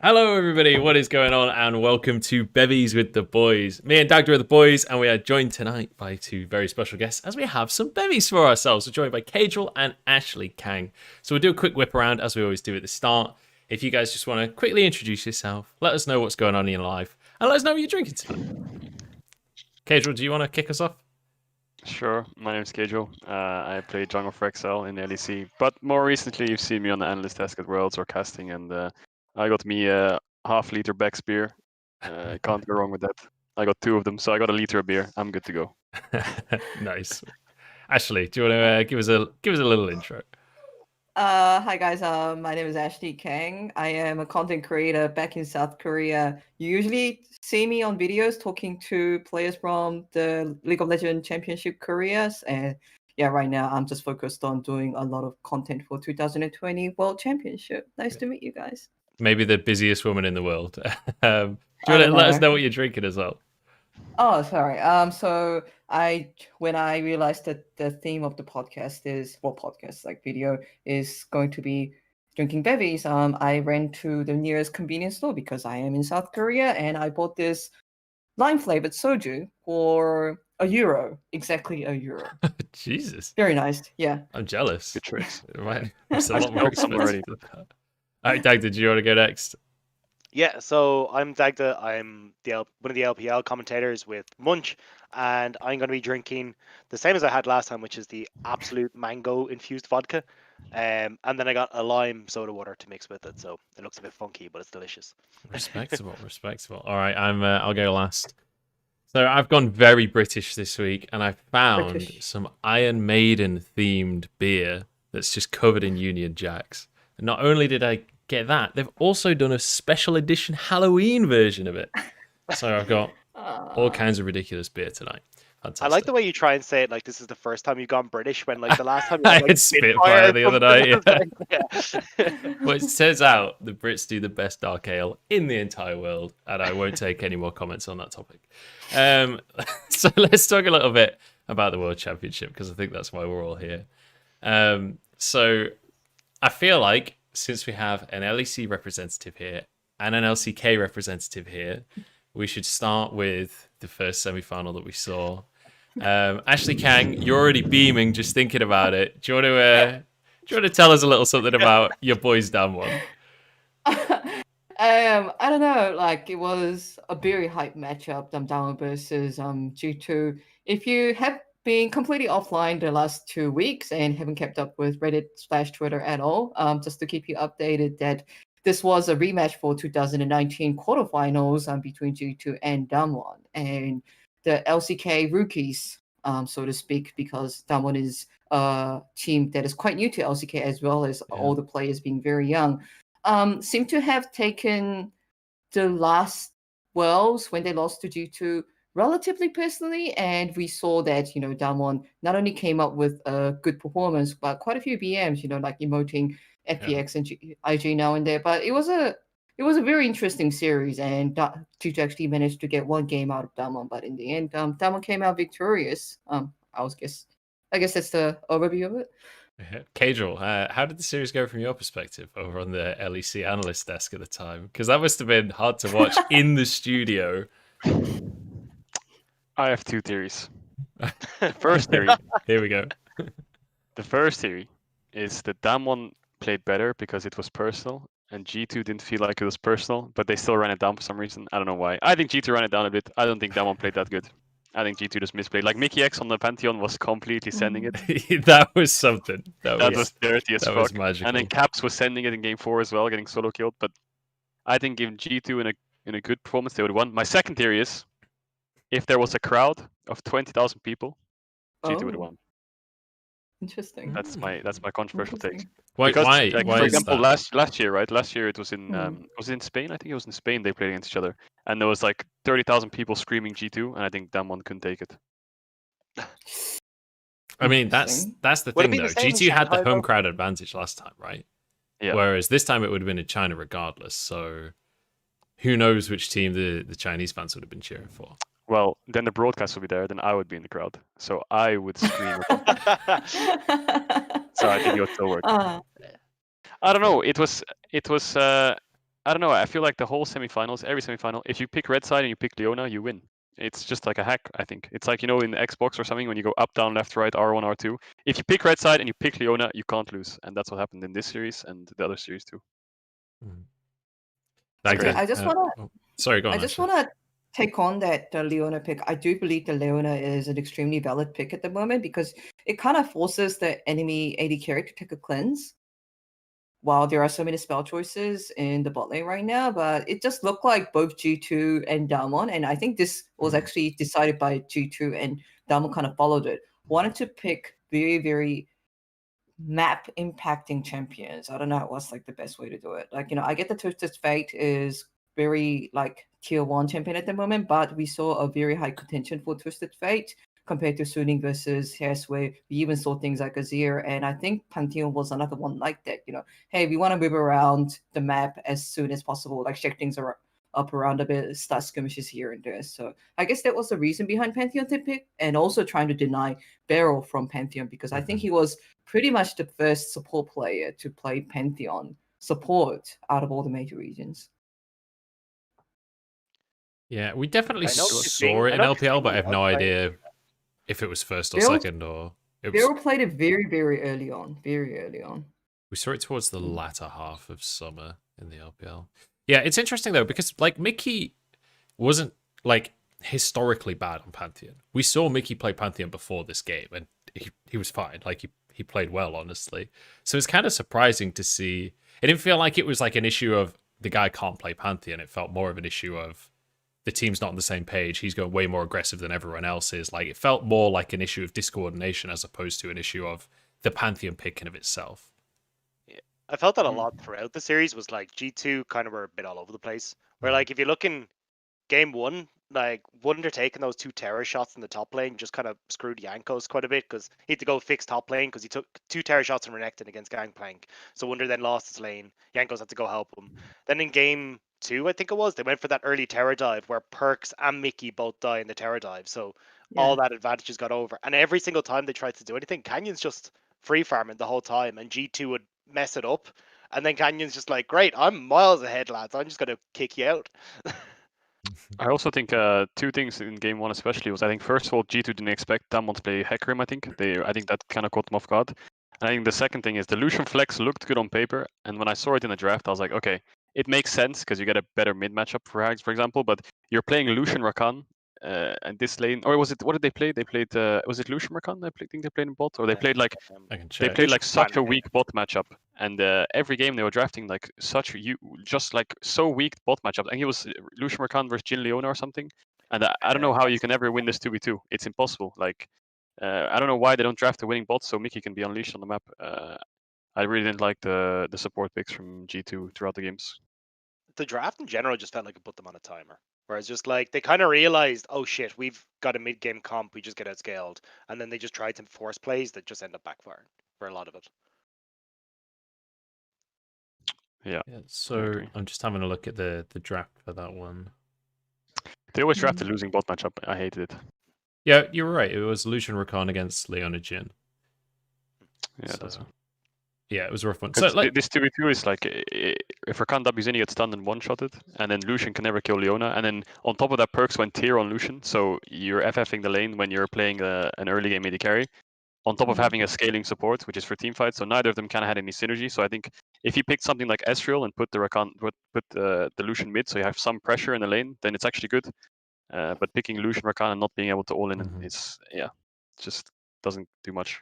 Hello, everybody. What is going on? And welcome to Bevvies with the boys. Me and Dagda are the boys, and we are joined tonight by two very special guests as we have some bevies for ourselves. We're joined by Cadril and Ashley Kang. So we'll do a quick whip around as we always do at the start. If you guys just want to quickly introduce yourself, let us know what's going on in your life, and let us know what you're drinking tonight. Cadril, do you want to kick us off? Sure, my name is Kejo. I play Jungle for XL in the LEC, but more recently you've seen me on the analyst desk at Worlds or casting, and I got me a half-liter Beck's beer. Can't go wrong with that. I got two of them, so I got a liter of beer. I'm good to go. Nice. Ashley, do you want to give us a little intro? Hi guys, my name is Ashley Kang. I am a content creator back in South Korea. You usually see me on videos talking to players from the League of Legends Championship Koreas, and yeah, right now I'm just focused on doing a lot of content for 2020 World Championship. Nice to meet you guys. Maybe the busiest woman in the world. Do you want to let us know what you're drinking as well? Oh, sorry. So when I realized that the theme of the podcast is, well, podcast like video is going to be drinking bevies, I ran to the nearest convenience store because I am in South Korea, and I bought this lime flavored soju for €1, exactly €1. Jesus, very nice. Yeah, I'm jealous. Good choice. It's a lot more expensive already. than that. All right, Dag, did you want to go next? Yeah, so I'm Dagda. I'm one of the LPL commentators with Munch, and I'm going to be drinking the same as I had last time, which is the absolute mango infused vodka. And then I got a lime soda water to mix with it, so it looks a bit funky, but it's delicious. Respectable. All right, I'll go last. So I've gone very British this week, and I found some Iron Maiden themed beer that's just covered in Union Jacks. And not only did I get that, they've also done a special edition Halloween version of it. So I've got all kinds of ridiculous beer tonight. Fantastic. I like the way you try and say it like this is the first time you've gone British, when like the last time you I had, like, had Spitfire the other night. Yeah. Well, it turns out the Brits do the best dark ale in the entire world, and I won't take any more comments on that topic. So let's talk a little bit about the World Championship, because I think that's why we're all here. So I feel like since we have an LEC representative here and an LCK representative here, we should start with the first semi-final that we saw. Ashley Kang, you're already beaming just thinking about it. Do you want to tell us a little something about your boys down one? I don't know. Like, it was a very hype matchup, Damdama versus G2. If you have been completely offline the last 2 weeks and haven't kept up with Reddit/Twitter at all, just to keep you updated, that this was a rematch for 2019 quarterfinals between G2 and Damwon, and the LCK rookies, so to speak, because Damwon is a team that is quite new to LCK, as well as all the players being very young, seem to have taken the last Worlds when they lost to G2 relatively personally, and we saw that Damwon not only came up with a good performance, but quite a few BMs, like emoting FPX and IG now and there. But it was a very interesting series, and G2 actually managed to get one game out of Damwon, but in the end, Damwon came out victorious. I guess that's the overview of it. Cadril, how did the series go from your perspective over on the LEC analyst desk at the time? Because that must have been hard to watch in the studio. I have two theories. First theory. Here we go. The first theory is that Damwon played better because it was personal, and G2 didn't feel like it was personal, but they still ran it down for some reason. I don't know why. I think G2 ran it down a bit. I don't think Damwon played that good. I think G2 just misplayed. Like Mickey X on the Pantheon was completely sending it. That was something. That was dirty as fuck. Was magical. And then Caps was sending it in game 4 as well, getting solo killed. But I think given G2 in a good performance, they would have won. My second theory is, if there was a crowd of 20,000 people, G2 would have won. Interesting. That's my controversial take. Why? Why for example, that? last year, right? Last year it was in was it in Spain? I think it was in Spain. They played against each other, and there was like 30,000 people screaming G2, and I think Damwon couldn't take it. I mean, that's the thing though. G2 had the home crowd advantage last time, right? Yeah. Whereas this time it would have been in China regardless. So who knows which team the Chinese fans would have been cheering for? Well, then the broadcast would be there. Then I would be in the crowd, so I would scream. So I think it would still work. I don't know. It was I don't know. I feel like the whole semifinals, every semifinal, if you pick red side and you pick Leona, you win. It's just like a hack, I think. It's like, in Xbox or something, when you go up, down, left, right, R1, R2. If you pick red side and you pick Leona, you can't lose. And that's what happened in this series and the other series too. Okay, Dagda, I just wanna sorry, go on. I just Ashley. want to take on that Leona pick. I do believe the Leona is an extremely valid pick at the moment because it kind of forces the enemy AD carry to take a cleanse. While there are so many spell choices in the bot lane right now, but it just looked like both G2 and Damwon, and I think this was actually decided by G2 and Damwon kind of followed it, wanted to pick very, very map impacting champions. I don't know what's like the best way to do it. Like, I get the Twisted Fate is very like tier 1 champion at the moment, but we saw a very high contention for Twisted Fate compared to Suning versus Hess, where we even saw things like Azir. And I think Pantheon was another one like that. Hey, we want to move around the map as soon as possible, like shake things up around a bit, start skirmishes here and there. So I guess that was the reason behind Pantheon to pick, and also trying to deny Beryl from Pantheon because I think he was pretty much the first support player to play Pantheon support out of all the major regions. Yeah, we definitely I know saw his thing- it I in know his LPL, thing but I have was no playing- idea if it was first or Beryl- second, or it was. Beryl played it very, very early on. Very early on. We saw it towards the latter half of summer in the LPL. Yeah, it's interesting though because like Mickey wasn't like historically bad on Pantheon. We saw Mickey play Pantheon before this game, and he was fine. Like he played well, honestly. So it's kind of surprising to see. It didn't feel like it was like an issue of the guy can't play Pantheon. It felt more of an issue of the team's not on the same page. He's going way more aggressive than everyone else is. Like it felt more like an issue of discoordination as opposed to an issue of the Pantheon pick in of itself. I felt that a lot throughout the series was like G2 kind of were a bit all over the place. Where like if you look in game one, like Wunder taking those 2 terror shots in the top lane just kind of screwed Yankos quite a bit because he had to go fix top lane because he took 2 terror shots and Renekton against Gangplank. So Wunder then lost his lane. Yankos had to go help him. Then in game 2, I think it was, they went for that early terror dive where Perks and Mickey both die in the terror dive. So all that advantages got over. And every single time they tried to do anything, Canyon's just free farming the whole time, and G2 would mess it up. And then Canyon's just like, great, I'm miles ahead, lads. I'm just going to kick you out. I also think 2 things in game 1 especially was, I think first of all, G2 didn't expect Damwon to play Hecarim. I think that kind of caught them off guard. And I think the second thing is the Lucian flex looked good on paper, and when I saw it in the draft, I was like, okay, it makes sense because you get a better mid matchup for Hags, for example. But you're playing Lucian Rakan, and this lane, or was it, what did they play? They played, was it Lucian Rakan? Think they played in bot, or they played like I can they check. played like such a Rakan, weak bot matchup, and every game they were drafting like such just like so weak bot matchup. And he was Lucian Rakan versus Jin Leona or something. And I don't know how you can ever win this 2v2. It's impossible. Like I don't know why they don't draft a winning bot so Mickey can be unleashed on the map. I really didn't like the support picks from G2 throughout the games. The draft in general just felt like it put them on a timer. Whereas just like they kind of realized, oh shit, we've got a mid game comp, we just get outscaled. And then they just tried to force plays that just end up backfiring for a lot of it. Yeah. So agree. I'm just having a look at the draft for that one. They always draft a losing bot matchup. I hated it. Yeah, you're right. It was Lucian Rakan against Leona Jin. Yeah, So, that's yeah, it was a rough one. So like this 2v2 is like if Rakan W's in, he gets stunned and one-shotted, and then Lucian can never kill Leona, and then on top of that, Perks went tier on Lucian, so you're FFing the lane when you're playing an early game AD carry, on top of having a scaling support, which is for team fights, so neither of them kind of had any synergy. So I think if you picked something like Ezreal and put the Lucian mid, so you have some pressure in the lane, then it's actually good. But picking Lucian Rakan and not being able to all in is just doesn't do much.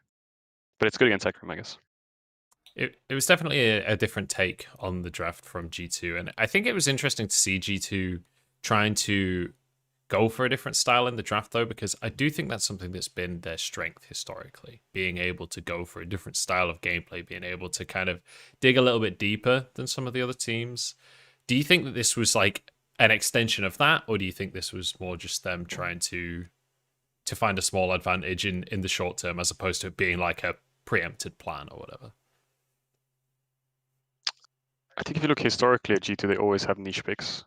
But it's good against Hecarim, I guess. it was definitely a different take on the draft from G2, and I think it was interesting to see G2 trying to go for a different style in the draft, though, because I do think that's something that's been their strength historically, being able to go for a different style of gameplay, being able to kind of dig a little bit deeper than some of the other teams. Do you think that this was like an extension of that, or do you think this was more just them trying to find a small advantage in the short term as opposed to it being like a preempted plan or whatever? I think if you look historically at G2, they always have niche picks.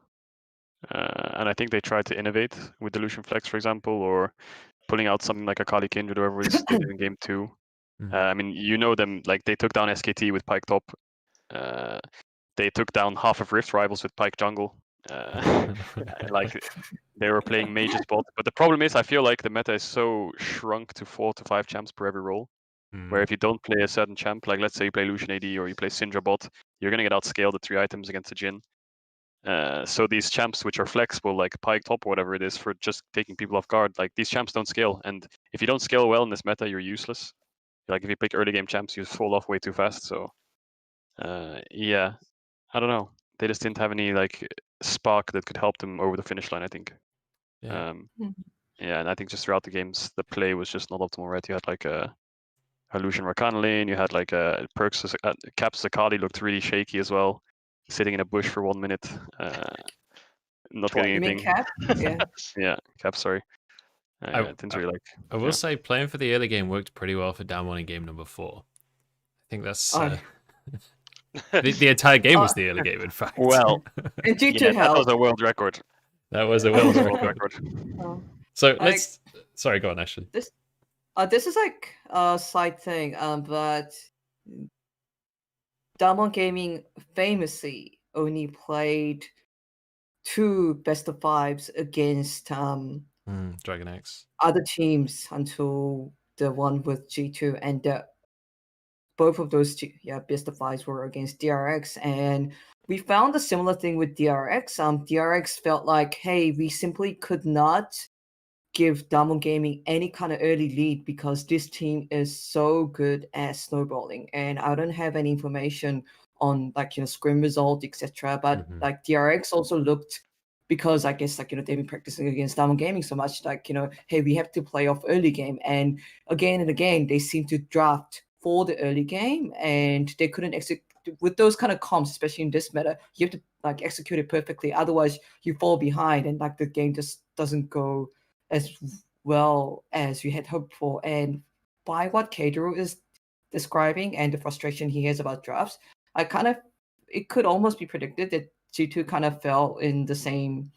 And I think they try to innovate with the Lucian Flex, for example, or pulling out something like a Kali Kindred or whatever it is they did in game 2. I mean, you know them, like they took down SKT with Pike Top. they took down half of Rift Rivals with Pyke Jungle. Like they were playing mages bot. But the problem is, I feel like the meta is so shrunk to 4 to 5 champs per every role. Where if you don't play a certain champ, like let's say you play Lucian AD or you play Syndra bot, you're gonna get outscaled at 3 items against a Jhin. So these champs which are flexible, like Pyke top or whatever it is, for just taking people off guard, like these champs don't scale. And if you don't scale well in this meta, you're useless. Like if you pick early game champs, you fall off way too fast. So yeah, I don't know. They just didn't have any like spark that could help them over the finish line, I think. Yeah. Yeah, and I think just throughout the games, the play was just not optimal, right? You had like a Lucian Rakan lane, you had like a Perks, Caps Zakali looked really shaky as well, sitting in a bush for 1 minute, not getting You mean anything. Cap? Yeah. Yeah, Cap, sorry. I- didn't really like. I will say playing for the early game worked pretty well for Damwon in game number 4. I think that's Oh. the entire game was the early game, in fact. Well, And G2 yeah, that helped. was a world record. That was a That was world a world record. record. Oh. So let's. Sorry, go on, Ashley. This is like a side thing, but Damwon Gaming famously only played 2 best of 5s against Dragon X. other teams until the one with G2, and both of those best of 5s were against DRX, and we found a similar thing with DRX. DRX felt like, hey, we simply could not give Damwon Gaming any kind of early lead because this team is so good at snowballing, and I don't have any information on scrim result, etc. But like DRX also looked, because I guess they've been practicing against Damwon Gaming so much, hey, we have to play off early game, and again they seem to draft for the early game, and they couldn't execute with those kind of comps, especially in this meta. You have to execute it perfectly, otherwise you fall behind, and the game just doesn't go as well as you had hoped for. And by what Kadro is describing and the frustration he has about drafts, it could almost be predicted that G2 kind of fell in the same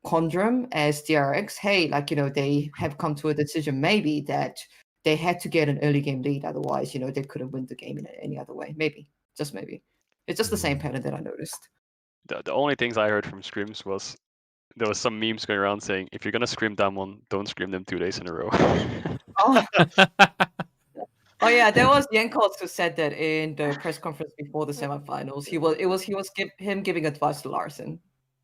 conundrum as DRX. Hey, they have come to a decision maybe that they had to get an early game lead, otherwise, they couldn't win the game in any other way. Maybe, just maybe. It's just the same pattern that I noticed. The only things I heard from scrims was there was some memes going around saying, if you're gonna scrim Damwon, don't scrim them 2 days in a row. Oh yeah, there was Yankos who said that in the press conference before the semifinals. He was him giving advice to Larson.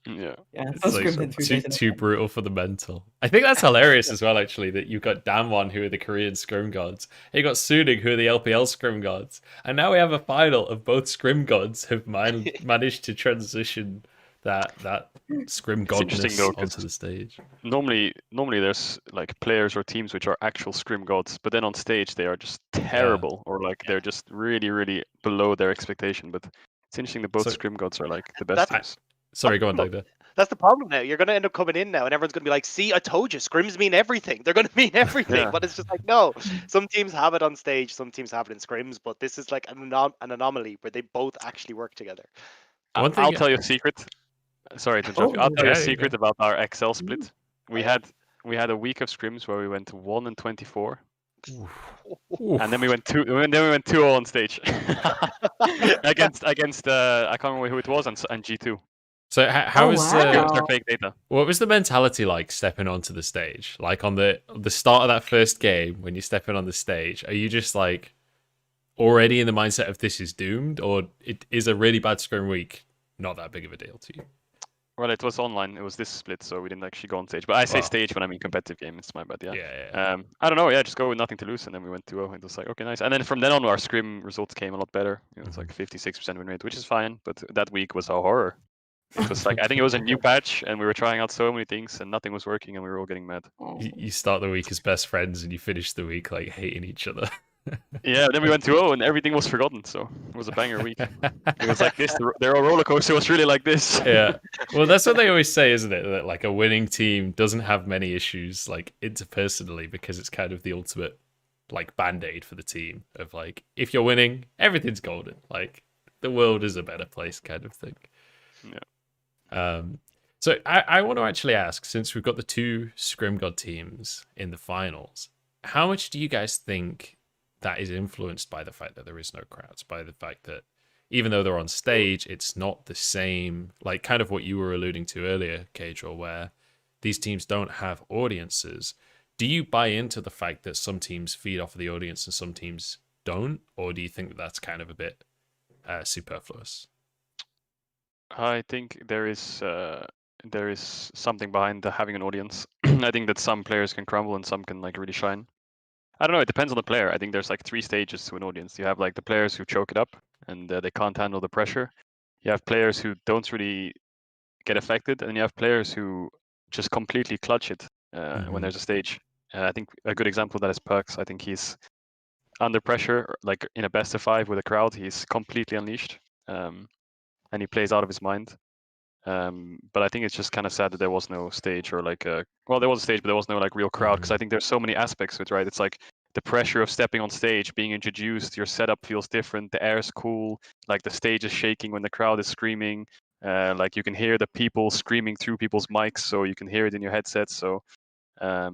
Yeah. Yeah, It's like too brutal for the mental. I think that's hilarious as well, actually, that you've got Damwon, who are the Korean scrim gods, and you got Suning, who are the LPL scrim gods, and now we have a final of both scrim gods have managed to transition that scrim godness onto the stage. Normally there's like players or teams which are actual scrim gods, but then on stage they are just terrible, or they're just really, really below their expectation. But it's interesting that both scrim gods are like the best teams. Sorry, go on, Doug. That's the problem now. You're going to end up coming in now, and everyone's going to be like, see, I told you, scrims mean everything. They're going to mean everything. Yeah. But it's just like, no. Some teams have it on stage, some teams have it in scrims, but this is like an anomaly where they both actually work together. I'll tell you a secret. Sorry to interrupt you. I'll tell you a secret about our XL split. We had a week of scrims where we went 1-24. And then we went 2-0 on stage against I can't remember who it was, and G2. So how was their fake data? What was the mentality like stepping onto the stage? Like on the start of that first game, when you're stepping on the stage, are you just like already in the mindset of this is doomed, or it is a really bad scrim week not that big of a deal to you? Well, it was online. It was this split, so we didn't actually go on stage. But I say stage when I mean competitive game. It's my bad, yeah. I don't know. Yeah, just go with nothing to lose, and then we went 2-0. It was like, okay, nice. And then from then on, our scrim results came a lot better. It was like 56% win rate, which is fine. But that week was a horror. It was like, I think it was a new patch, and we were trying out so many things, and nothing was working, and we were all getting mad. You start the week as best friends, and you finish the week like hating each other. Yeah, then we went 2-0 and everything was forgotten, so it was a banger week. It was like this, their roller coaster was really like this. Yeah, well, that's what they always say, isn't it? That like a winning team doesn't have many issues like interpersonally, because it's kind of the ultimate like band-aid for the team of like, if you're winning, everything's golden. Like the world is a better place kind of thing. Yeah. So I want to actually ask, since we've got the 2 Scrim God teams in the finals, how much do you guys think that is influenced by the fact that there is no crowds, by the fact that even though they're on stage, it's not the same, like kind of what you were alluding to earlier, Cadril, where these teams don't have audiences. Do you buy into the fact that some teams feed off of the audience and some teams don't, or do you think that that's kind of a bit superfluous? I think there is something behind having an audience. I think that some players can crumble and some can like really shine. I don't know. It depends on the player. I think there's like 3 stages to an audience. You have like the players who choke it up and they can't handle the pressure. You have players who don't really get affected, and you have players who just completely clutch it when there's a stage. I think a good example of that is Perks. I think he's under pressure, like in a best of 5 with a crowd, he's completely unleashed, and he plays out of his mind. But I think it's just kind of sad that there was no stage or like well, there was a stage, but there was no like real crowd, because I think there's so many aspects to it, right? It's like the pressure of stepping on stage, being introduced, your setup feels different, the air is cool, like the stage is shaking when the crowd is screaming, like you can hear the people screaming through people's mics, so you can hear it in your headsets. So I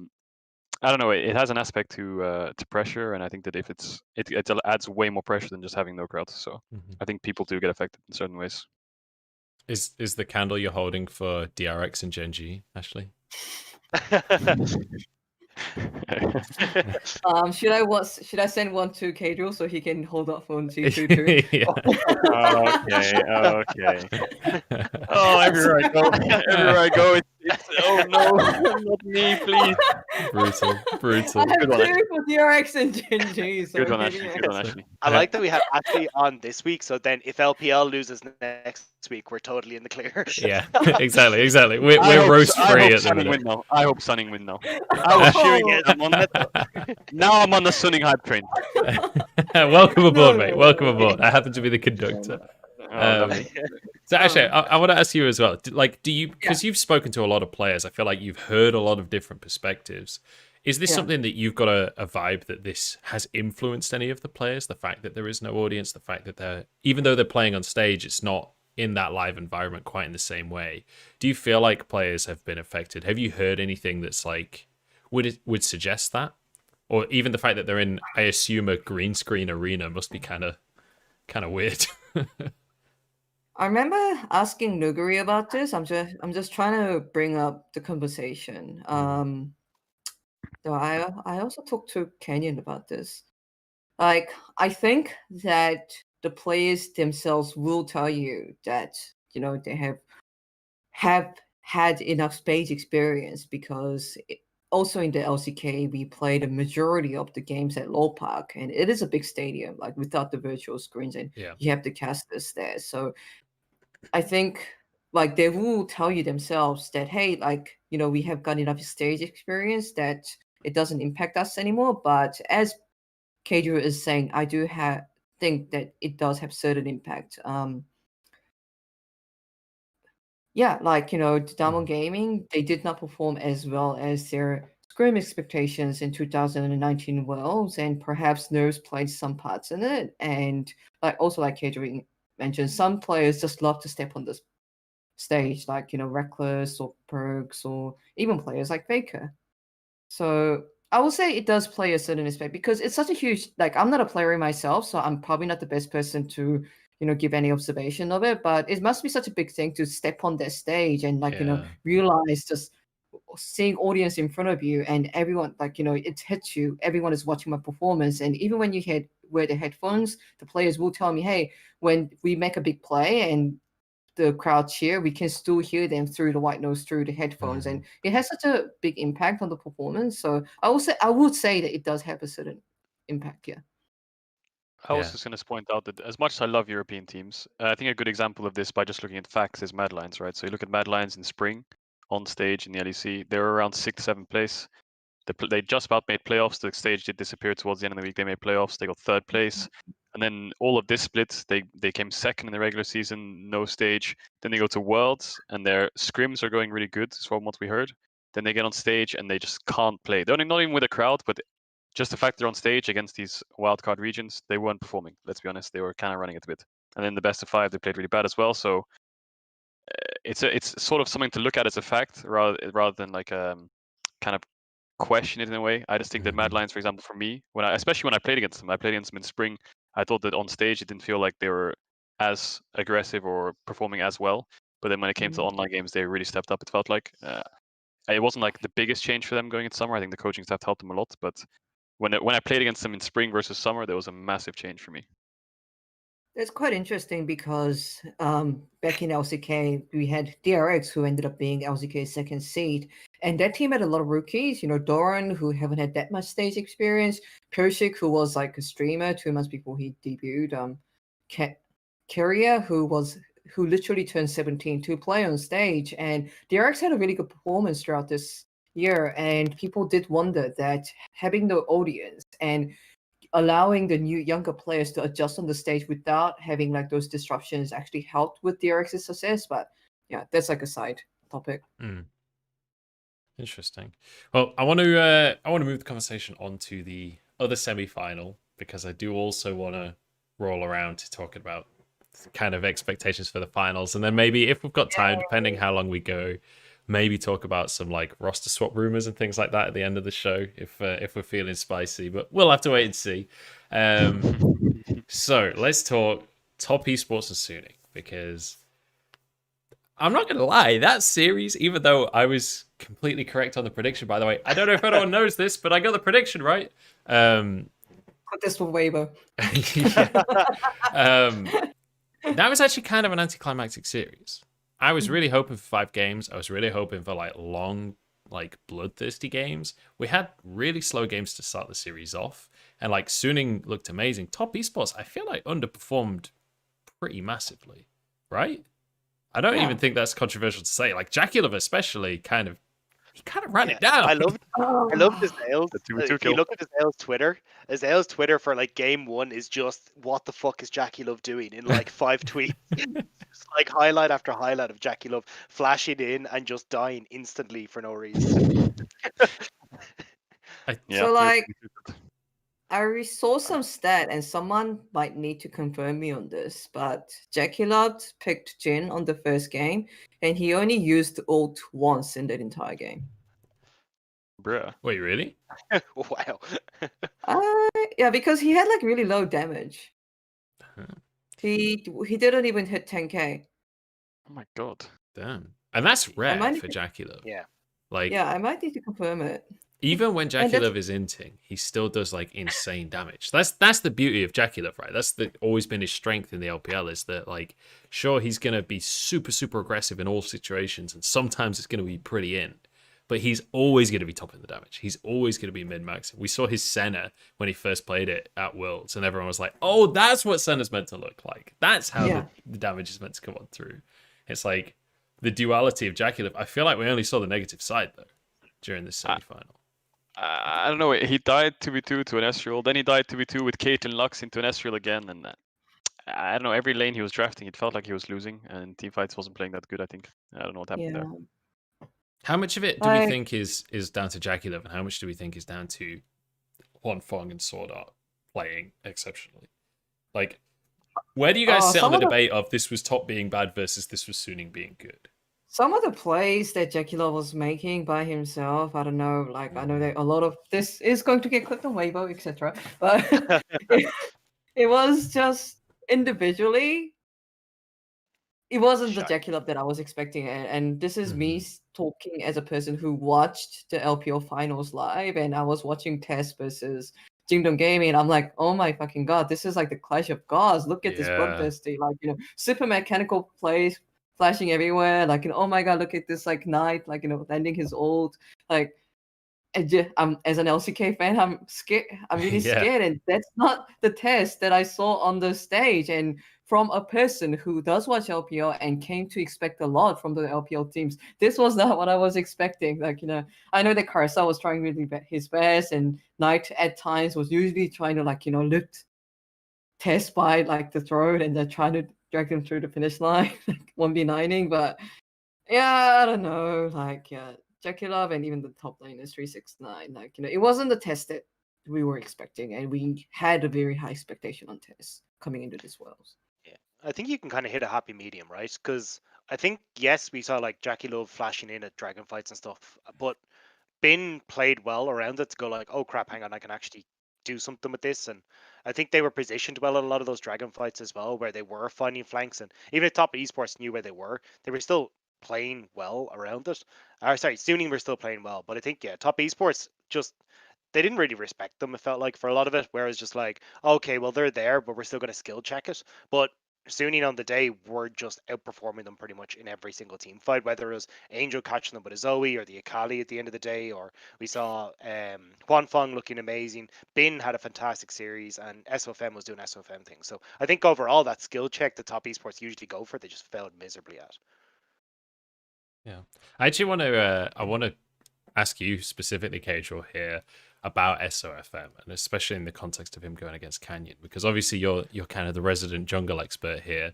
don't know, it has an aspect to pressure, and I think that if it adds way more pressure than just having no crowd. So I think people do get affected in certain ways. Is the candle you're holding for DRX and Gen G, Ashley? Should I send one to Cadril so he can hold up for G2 too? Yeah. Okay. Oh, everywhere I go, it's oh no, not me, please. Brutal. I have Good one, two for DRX and Gen G. So Good one, maybe Ashley. Good one, Ashley. I like that we have Ashley on this week, so then if LPL loses next week, we're totally in the clear. Yeah, exactly. We're roast free at the minute. I hope Sunning win now. I was cheering it. Now I'm on the Sunning hype train. Welcome aboard, mate. No. Welcome aboard. I happen to be the conductor. So actually, I want to ask you as well. Like, do you, because you've spoken to a lot of players, I feel like you've heard a lot of different perspectives. Is this something that you've got a vibe that this has influenced any of the players? The fact that there is no audience, the fact that they're, even though they're playing on stage, it's not in that live environment quite in the same way. Do you feel like players have been affected? Have you heard anything that's like, would suggest that? Or even the fact that they're in, I assume, a green screen arena must be kind of weird. I remember asking Nuguri about this. I'm just trying to bring up the conversation. So I also talked to Kenyon about this. Like, I think that the players themselves will tell you that, you know, they have had enough stage experience, because also in the LCK we play the majority of the games at Low Park, and it is a big stadium, like without the virtual screens, and you have the casters there. So I think like they will tell you themselves that, hey, like, you know, we have got enough stage experience that it doesn't impact us anymore. But as Kadra is saying, I do think that it does have certain impact. Yeah, like, you know, Diamond Gaming, they did not perform as well as their Scrim expectations in 2019 Worlds, and perhaps nerves played some parts in it. And like also like Kadra mentioned, some players just love to step on this stage, like, you know, Reckless or Perks, or even players like Faker. So I will say it does play a certain aspect, because it's such a huge, like, I'm not a player myself, so I'm probably not the best person to, you know, give any observation of it, but it must be such a big thing to step on that stage and, like, you know, realize just seeing audience in front of you and everyone, like, you know, it hits you, everyone is watching my performance. And even when you wear the headphones, the players will tell me, hey, when we make a big play and the crowd cheer, we can still hear them through the white noise, through the headphones, and it has such a big impact on the performance. So I would say that it does have a certain impact. Yeah. I was just going to point out that as much as I love European teams, I think a good example of this by just looking at facts is Mad Lions, right? So you look at Mad Lions in spring on stage in the LEC, they were around 6th, 7th place. They just about made playoffs. The stage did disappear towards the end of the week. They made playoffs. They got 3rd place. And then all of this split, they came 2nd in the regular season, no stage. Then they go to Worlds, and their scrims are going really good, from what we heard. Then they get on stage, and they just can't play. They're not even with a crowd, but just the fact they're on stage against these wildcard regions, they weren't performing. Let's be honest, they were kind of running it a bit. And then the best of 5, they played really bad as well. So it's sort of something to look at as a fact, rather than like kind of question it in a way. I just think that Mad Lions, for example, for me, especially when I played against them in spring, I thought that on stage it didn't feel like they were as aggressive or performing as well. But then when it came to Mhm. online games, they really stepped up. It felt like it wasn't like the biggest change for them going into summer. I think the coaching staff helped them a lot. But when I played against them in spring versus summer, there was a massive change for me. It's quite interesting because back in LCK, we had DRX, who ended up being LCK's second seed. And that team had a lot of rookies, Doran, who haven't had that much stage experience, Persic, who was like a streamer 2 months before he debuted, Kyria, who literally turned 17 to play on stage. And DRX had a really good performance throughout this year. And people did wonder that having the audience and allowing the new younger players to adjust on the stage without having like those disruptions actually helped with DRX's success. But yeah, that's like a side topic. Interesting. Well, I want to move the conversation on to the other semi-final because I do also want to roll around to talk about kind of expectations for the finals, and then maybe if we've got time, depending how long we go, maybe talk about some like roster swap rumors and things like that at the end of the show if we're feeling spicy. But we'll have to wait and see. So let's talk top esports and Suning, because I'm not gonna lie, that series, even though I was completely correct on the prediction, by the way, I don't know if anyone knows this, but I got the prediction right. Put this for Weibo. That was actually kind of an anticlimactic series. I was really hoping for 5 games. I was really hoping for like long, like bloodthirsty games. We had really slow games to start the series off, and like Suning looked amazing. Top esports, I feel like underperformed pretty massively, right? I don't even think that's controversial to say. Like Jackie especially, he kind of ran it down. I loved Azale's. The 2-2 If you kill. look at Azale's Twitter for like game one is just what the fuck is Jackie Love doing in like 5 tweets. Just like highlight after highlight of Jackie Love flashing in and just dying instantly for no reason. So like I saw some stat, and someone might need to confirm me on this, but Jackie Love picked Jin on the first game, and he only used ult once in that entire game. Bruh. Wait, really? Wow. Yeah, because he had like really low damage. He didn't even hit 10k. Oh my god. Damn. And that's rare might for need Jackie Love. Yeah. Like, Yeah, I might need to confirm it. even when Jackie that's- Love is inting, he still does like insane damage. That's the beauty of Jackie Love, right? That's always been his strength in the LPL, is that like, sure, he's gonna be super, super aggressive in all situations, and sometimes it's gonna be pretty in. But he's always going to be topping the damage. He's always going to be min-maxing. We saw his Senna when he first played it at Worlds, and everyone was like, oh, that's what Senna's meant to look like. That's how the damage is meant to come on through. It's like the duality of Jackie Love. I feel like we only saw the negative side, though, during this semi-final. I don't know. He died 2v2 to an Ezreal. Then he died 2v2 with Caitlyn Lux into an Ezreal again. And I don't know. Every lane he was drafting, it felt like he was losing. And teamfights wasn't playing that good, I think. I don't know what happened there. How much of it do we think is down to Jackie Love, and how much do we think is down to Huan Feng and Sword Art playing exceptionally? Like, where do you guys sit on the debate of this was top being bad versus this was Suning being good? Some of the plays that Jackie Love was making by himself, I don't know, like I know that a lot of this is going to get clicked on Weibo, etc. But it was just individually, it wasn't the Jackie Love that I was expecting. And this is me talking as a person who watched the LPL finals live, and I was watching Test versus Jingdong Gaming, and I'm like, oh my fucking god, this is like the clash of gods. Look at this bloodthirsty, like, super mechanical plays flashing everywhere. Like, oh my god, look at this, like, Knight, like, landing his ult. Like, I'm as an LCK fan, I'm scared. I'm really scared, and that's not the test that I saw on the stage. And from a person who does watch LPL and came to expect a lot from the LPL teams, this was not what I was expecting. Like, I know that Karsa was trying really his best, and Knight at times was usually trying to, like, lift Test by like the throat, and then trying to drag them through the finish line, like 1v9ing. But yeah, I don't know. Like, Jackie Love and even the top lane is 369. Like, it wasn't the test that we were expecting, and we had a very high expectation on Test coming into this Worlds. Yeah, I think you can kind of hit a happy medium, right? Because I think, yes, we saw like Jackie Love flashing in at dragon fights and stuff, but Bin played well around it to go like, oh crap, hang on, I can actually do something with this. And I think they were positioned well in a lot of those dragon fights as well, where they were finding flanks. And even if top esports knew where they were still playing well around it. Or sorry, Suning were still playing well, but I think top esports just they didn't really respect them. It felt like for a lot of it, whereas just like okay, well they're there, but we're still going to skill check it. But Suning on the day were just outperforming them pretty much in every single team fight, whether it was Angel catching them with a Zoe or the Akali at the end of the day, or we saw Huan Feng looking amazing. Bin had a fantastic series, and SOFM was doing SOFM things. So I think overall that skill check the top esports usually go for, they just failed miserably at. Yeah, I actually want to ask you specifically, Casual, here about SOFM, and especially in the context of him going against Canyon, because obviously you're kind of the resident jungle expert here.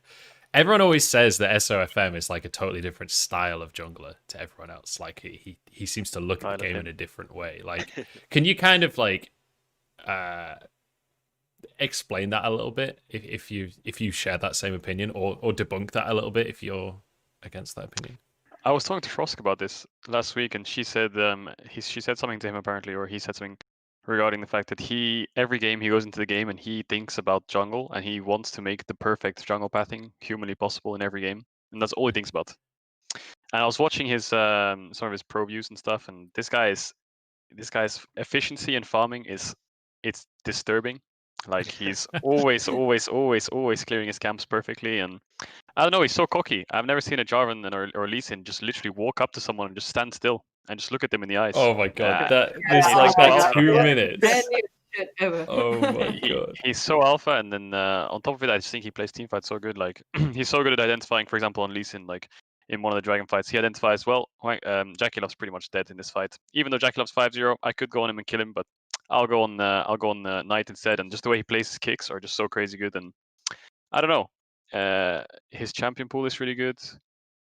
Everyone always says that SOFM is like a totally different style of jungler to everyone else. Like he seems to look at the game in a different way. Like, can you kind of like explain that a little bit if you share that same opinion, or debunk that a little bit if you're against that opinion? I was talking to Frosk about this last week, and she said she said something to him apparently, or he said something regarding the fact that every game he goes into the game and he thinks about jungle, and he wants to make the perfect jungle pathing humanly possible in every game, and that's all he thinks about. And I was watching his some of his pro views and stuff, and this guy's efficiency and farming it's disturbing. Like he's always clearing his camps perfectly, and I don't know, he's so cocky. I've never seen a Jarvan or Lee Sin just literally walk up to someone and just stand still and just look at them in the eyes. Oh my god, He's like so that alpha. 2 minutes. Brand new shit ever. Oh my god. He's so alpha, and then on top of it, I just think he plays teamfights so good. Like he's so good at identifying, for example, on Lee Sin, like in one of the dragon fights, he identifies well. Jackie Love's pretty much dead in this fight. Even though Jackie Love's 5-0, I could go on him and kill him, but I'll go on Knight instead. And just the way he plays his kicks are just so crazy good. And I don't know. His champion pool is really good.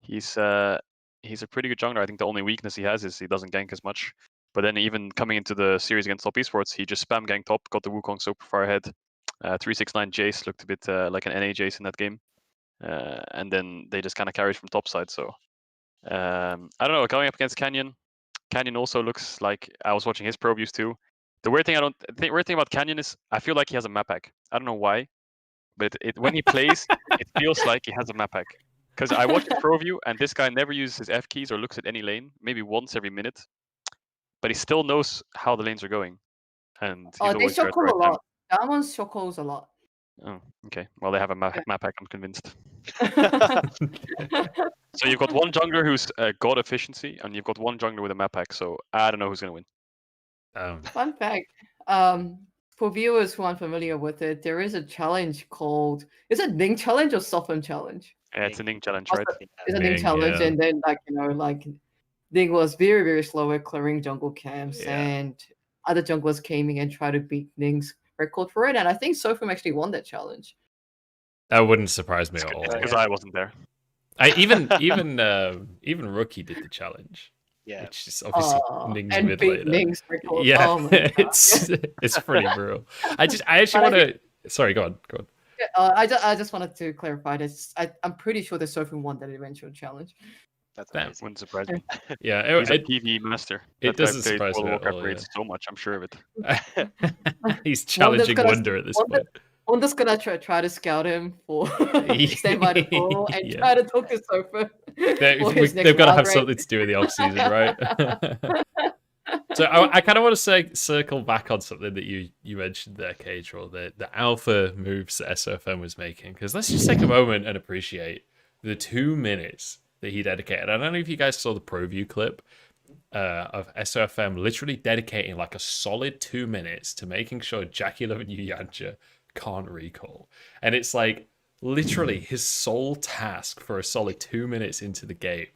He's a pretty good jungler. I think the only weakness he has is he doesn't gank as much. But then even coming into the series against top esports, he just spam ganked top, got the Wukong super far ahead. 369 Jace looked a bit like an NA Jace in that game. And then they just kind of carried from top side. So I don't know. Going up against Canyon also looks like, I was watching his pro views too. The weird thing about Canyon is I feel like he has a map pack. I don't know why, but when he plays, it feels like he has a map pack. Because I watch his pro view, and this guy never uses his F keys or looks at any lane, maybe once every minute, but he still knows how the lanes are going. And he's They always there at the shuckle right a time. lot. That one shuckles a lot. Oh, okay. Well, they have a map pack, I'm convinced. So you've got one jungler who's got efficiency, and you've got one jungler with a map pack. So I don't know who's going to win. Fun fact. For viewers who aren't familiar with it, there is a challenge called, is it Ning Challenge or Soften Challenge? Yeah, it's a Ning challenge, right? It's a Ning Challenge, and then Ning was very, very slow at clearing jungle camps, and other junglers came in and tried to beat Ning's record for it, and I think Sofum actually won that challenge. That wouldn't surprise me at all. Because I wasn't there. Even Rookie did the challenge. Yeah, which is obviously Ning's and mid beat later. Ning's record. Yeah, Oh my God. it's pretty brutal. I actually want to. Sorry, go on. I just wanted to clarify this. I'm pretty sure that Sofum won that eventual challenge. That's That amazing. wouldn't surprise me. Yeah, He's a PvE master. It doesn't surprise me at all. Raids so much, I'm sure of it. He's challenging Wonder at this point. Wonder's gonna try to scout him for Stand by the Ball and try to talk to Sofa. They've got to have something to do with the off season, right? So I kind of want to circle back on something that you mentioned there, Cage, or the alpha moves that SOFM was making, because let's just take a moment and appreciate the 2 minutes that he dedicated. I don't know if you guys saw the pro view clip of SOFM literally dedicating like a solid 2 minutes to making sure Jackie Love and Yuyancha can't recall. And it's like literally his sole task for a solid 2 minutes into the game,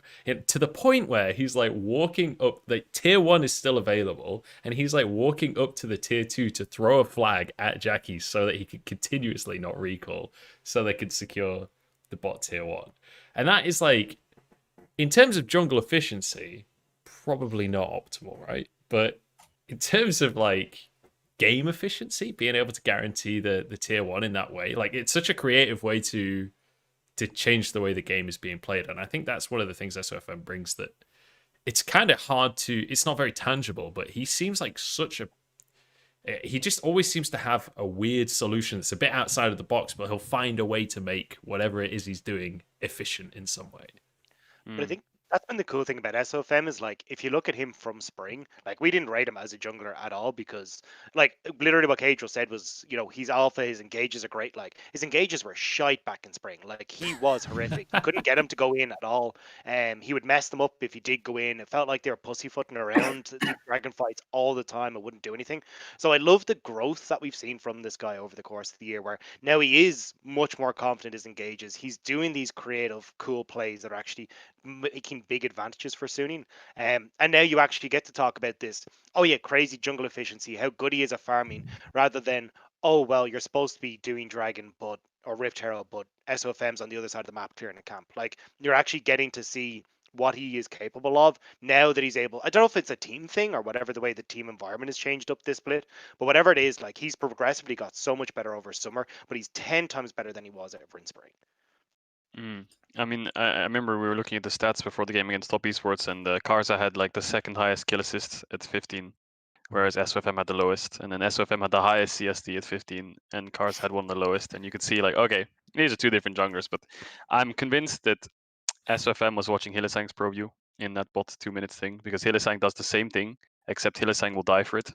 to the point where he's like walking up, the tier 1 is still available, and he's like walking up to the tier 2 to throw a flag at Jackie so that he could continuously not recall, so they could secure the bot tier 1. And that is like, in terms of jungle efficiency, probably not optimal, right? But in terms of like game efficiency, being able to guarantee the tier 1 in that way, like it's such a creative way to change the way the game is being played. And I think that's one of the things SOFM brings, that it's kind of hard to, it's not very tangible, but he seems like such a, He just always seems to have a weird solution that's a bit outside of the box, but he'll find a way to make whatever it is he's doing efficient in some way. But I think that's been the cool thing about SOFM is like if you look at him from spring, like we didn't rate him as a jungler at all because like literally what Cadro said was, he's alpha, his engages are great. Like his engages were shite back in spring. Like he was horrific. You couldn't get him to go in at all. He would mess them up if he did go in. It felt like they were pussyfooting around the dragon fights all the time and wouldn't do anything. So I love the growth that we've seen from this guy over the course of the year where now he is much more confident in his engages. He's doing these creative, cool plays that are actually making big advantages for Suning. And now you actually get to talk about this. Oh yeah, crazy jungle efficiency, how good he is at farming, rather than oh well, you're supposed to be doing Dragon, but or Rift Herald, but SOFM's on the other side of the map clearing a camp. Like you're actually getting to see what he is capable of now that he's able. I don't know if it's a team thing or whatever the way the team environment has changed up this split, but whatever it is, like he's progressively got so much better over summer, but he's 10 times better than he was ever in spring. I mean, I remember we were looking at the stats before the game against Top Esports, and Karza had like the second highest kill assist at 15, whereas SOFM had the lowest, and then SOFM had the highest CSD at 15, and Karza had one of the lowest. And you could see like, okay, these are two different junglers, but I'm convinced that SOFM was watching Hylissang's pro view in that bot 2 minutes thing, because Hylissang does the same thing, except Hylissang will die for it.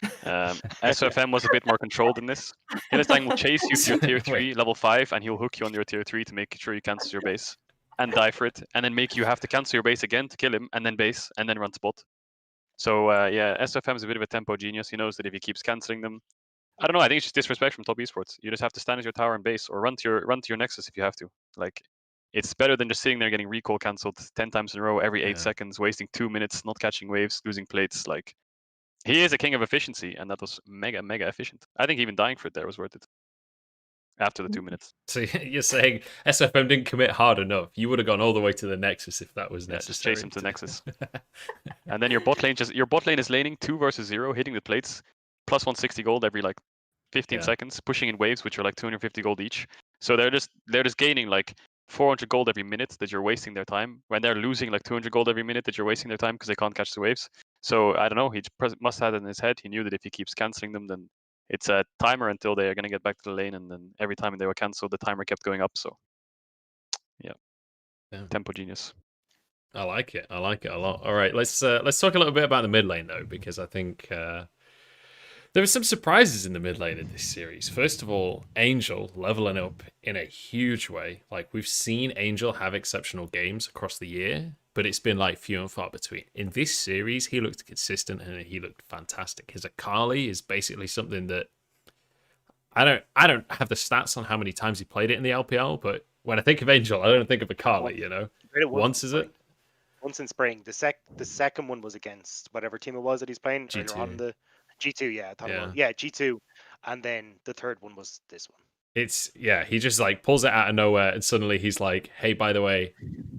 SOFM was a bit more controlled in this. Hylissang will chase you to your tier 3, level 5, and he'll hook you on your tier 3 to make sure you cancel your base and die for it, and then make you have to cancel your base again to kill him, and then base, and then run spot. So yeah, SOFM is a bit of a tempo genius. He knows that if he keeps canceling them, I don't know, I think it's just disrespect from Top Esports. You just have to stand at your tower and base, or run to your Nexus if you have to. Like, it's better than just sitting there getting recall cancelled 10 times in a row every 8 seconds, wasting 2 minutes, not catching waves, losing plates. Like, he is a king of efficiency, and that was mega, mega efficient. I think even dying for it there was worth it after the 2 minutes. So you're saying SFM didn't commit hard enough. You would have gone all the way to the Nexus if that was necessary. Just chase him to the Nexus. And then your bot lane is laning 2 versus 0, hitting the plates, plus 160 gold every like 15 seconds, pushing in waves which are like 250 gold each. So they're just gaining like 400 gold every minute that you're wasting their time, when they're losing like 200 gold every minute that you're wasting their time because they can't catch the waves. So I don't know, he must have had it in his head. He knew that if he keeps cancelling them, then it's a timer until they are going to get back to the lane, and then every time they were cancelled, the timer kept going up. So yeah. Tempo genius. I like it a lot. All right, let's talk a little bit about the mid lane though, because I think there were some surprises in the mid lane in this series. First of all, Angel leveling up in a huge way. Like, we've seen Angel have exceptional games across the year, but it's been like few and far between. In this series, he looked consistent and he looked fantastic. His Akali is basically something that I don't have the stats on how many times he played it in the LPL, but when I think of Angel, I don't think of Akali, you know. Once, is it? Once in spring. The second one was against whatever team it was that he's playing earlier on the G2, yeah, I thought it was. Yeah, G2, and then the third one was this one. He just like pulls it out of nowhere, and suddenly he's like, "Hey, by the way,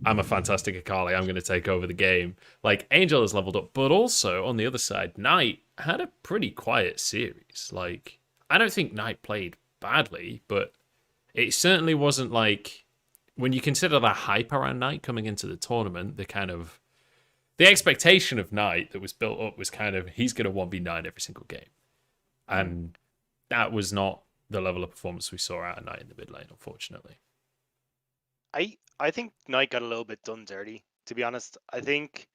I'm a fantastic Akali. I'm going to take over the game." Like, Angel has leveled up, but also on the other side, Knight had a pretty quiet series. Like, I don't think Knight played badly, but it certainly wasn't like, when you consider the hype around Knight coming into the tournament, the expectation of Knight that was built up was kind of, he's going to 1v9 every single game. And that was not the level of performance we saw out of Knight in the mid lane, unfortunately. I think Knight got a little bit done dirty, to be honest. I think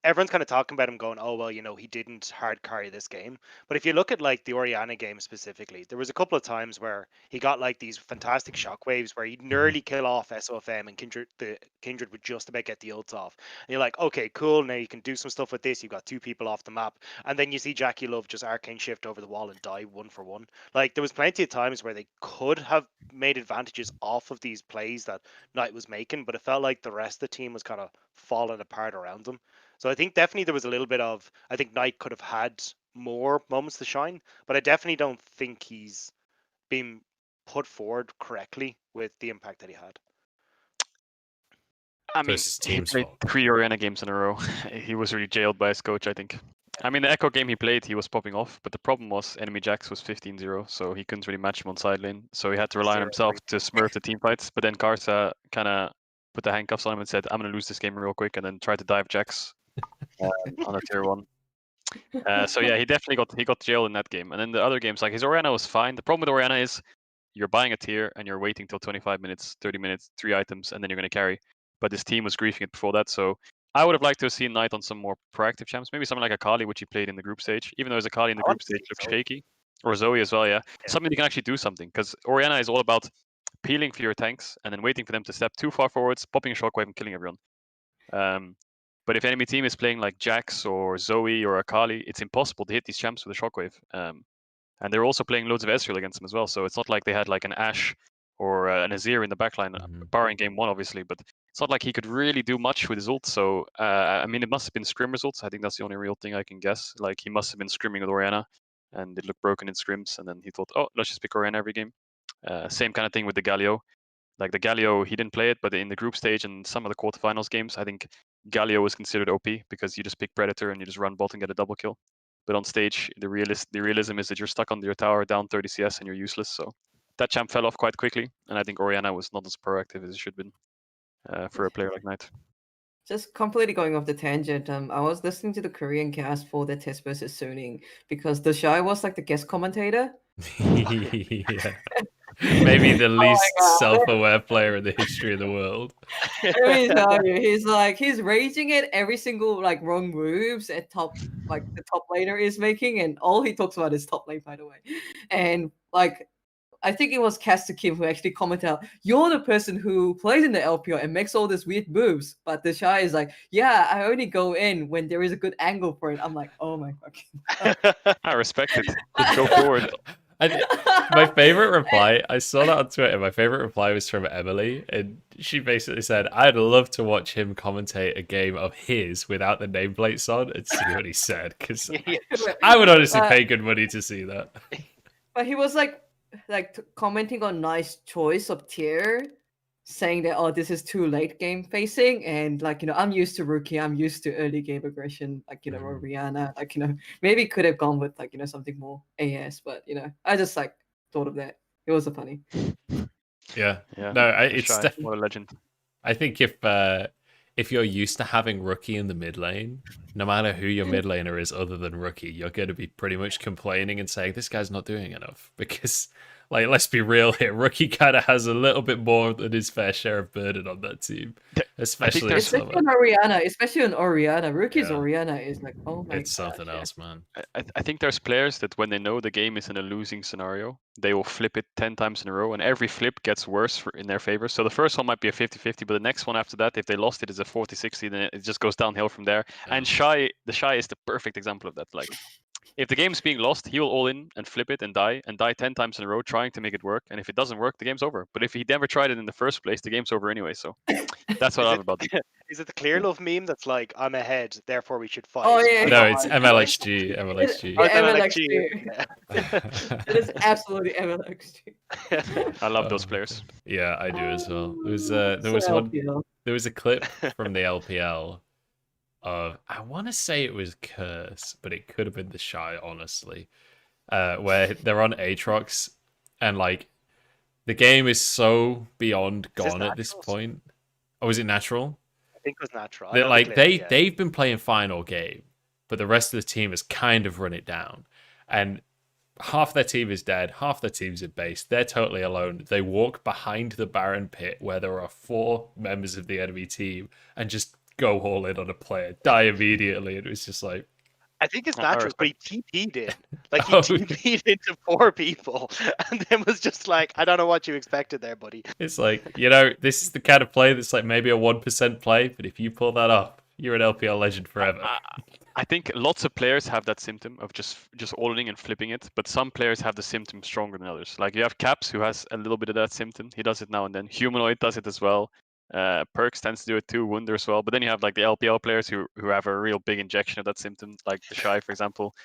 everyone's kind of talking about him going, oh, well, he didn't hard carry this game. But if you look at like the Orianna game specifically, there was a couple of times where he got like these fantastic shockwaves where he'd nearly kill off SOFM, and Kindred would just about get the ults off. And you're like, okay, cool, now you can do some stuff with this. You've got 2 people off the map. And then you see Jackie Love just arcane shift over the wall and die 1 for 1. Like, there was plenty of times where they could have made advantages off of these plays that Knight was making, but it felt like the rest of the team was kind of falling apart around them. So I think definitely there was a little bit of, I think Knight could have had more moments to shine, but I definitely don't think he's been put forward correctly with the impact that he had. I mean, he played 3 Orianna games in a row. He was really jailed by his coach, I think. I mean, the Echo game he played, he was popping off, but the problem was enemy Jax was 15-0, so he couldn't really match him on side lane. So he had to rely on himself to smurf the team fights. But then Karza kind of put the handcuffs on him and said, I'm going to lose this game real quick, and then tried to dive Jax on a tier 1. So yeah, he definitely got jailed in that game. And then the other games, like his Oriana was fine. The problem with Oriana is you're buying a tier and you're waiting till 25 minutes, 30 minutes, 3 items, and then you're going to carry. But this team was griefing it before that, so I would have liked to have seen Knight on some more proactive champs. Maybe something like Akali, which he played in the group stage. Even though his Akali in the I want group to stage see looks Zoe. shaky. Or Zoe as well, yeah. Yeah. Something that can actually do something. Because Oriana is all about peeling for your tanks and then waiting for them to step too far forwards, popping a shockwave and killing everyone. But if enemy team is playing like Jax or Zoe or Akali, it's impossible to hit these champs with a shockwave. And they're also playing loads of Ezreal against them as well. So it's not like they had like an Ashe or an Azir in the backline, barring game one, obviously. But it's not like he could really do much with his ult. So, I mean, it must have been scrim results. I think that's the only real thing I can guess. Like, he must have been scrimming with Oriana, and it looked broken in scrims. And then he thought, oh, let's just pick Oriana every game. Same kind of thing with the Galio. Like, the Galio, he didn't play it, but in the group stage and some of the quarterfinals games, I think Galio was considered OP because you just pick Predator and you just run bot and get a double kill. But on stage, the realism is that you're stuck on your tower down 30 CS and you're useless. So that champ fell off quite quickly, and I think Oriana was not as proactive as it should have been for a player like Knight. Just completely going off the tangent. I was listening to the Korean cast for the test versus Suning because the Shy was like the guest commentator. Yeah. Maybe the least God. self-aware player in the history of the world. Let me tell you, he's raging at every single like wrong moves at top, like the top laner is making, and all he talks about is top lane, by the way. And like, I think it was Caster Kim who actually commented out, "You're the person who plays in the LPL and makes all these weird moves." But the Shy is like, "Yeah, I only go in when there is a good angle for it." I'm like, "Oh my fucking God." I respect it. Just go forward. My favorite reply, I saw that on Twitter. My favorite reply was from Emily, and she basically said, "I'd love to watch him commentate a game of his without the nameplates on and see what he said." Because I would honestly pay good money to see that. But he was like commenting on nice choice of tier, saying that, oh, this is too late game facing, and like, I'm used to rookie, I'm used to early game aggression, like, or Rihanna, like, maybe could have gone with like, something more AS, but I just like thought of that. It was a funny. Yeah. Yeah. No, It's definitely. what a legend. I think if you're used to having rookie in the mid lane, no matter who your mid laner is other than rookie, you're going to be pretty much complaining and saying this guy's not doing enough because, like, let's be real here, rookie kind of has a little bit more than his fair share of burden on that team, especially especially on Oriana. Rookie's Oriana is like, oh my god, it's something else, man. I think there's players that when they know the game is in a losing scenario, they will flip it 10 times in a row, and every flip gets worse in their favor. So the first one might be a 50-50, but the next one after that, if they lost it, is a 40-60, then it just goes downhill from there. Yeah. And the Shy is the perfect example of that. Like, if the game's being lost, he will all in and flip it and die 10 times in a row trying to make it work. And if it doesn't work, the game's over. But if he never tried it in the first place, the game's over anyway. So that's what I love about it. Is it the Clear Love meme that's like, I'm ahead, therefore we should fight? Oh, yeah. No, it's MLXG. MLXG. Oh, it's MLXG. It is absolutely MLXG. I love those players. Yeah, I do as well. There was a clip from the LPL of, I want to say it was Curse, but it could have been the Shy, honestly, where they're on Aatrox and like the game is so beyond gone at this point. Oh, is it natural? I think it was natural. That like they've been playing fine all game, but the rest of the team has kind of run it down, and half their team is dead, half their team's in base. They're totally alone. They walk behind the Baron pit where there are 4 members of the enemy team and just go all in on a player, die immediately. And it was just like, I think it's natural, but he TP'd in. Like, he Oh. TP'd into 4 people, and then was just like, I don't know what you expected there, buddy. it's like, this is the kind of play that's like maybe a 1% play, but if you pull that off, you're an LPL legend forever. I think lots of players have that symptom of just all-in and flipping it, but some players have the symptom stronger than others. Like, you have Caps, who has a little bit of that symptom. He does it now and then. Humanoid does it as well. Perks tends to do it too, Wunder as well. But then you have like the LPL players who have a real big injection of that symptom, like the Shy, for example.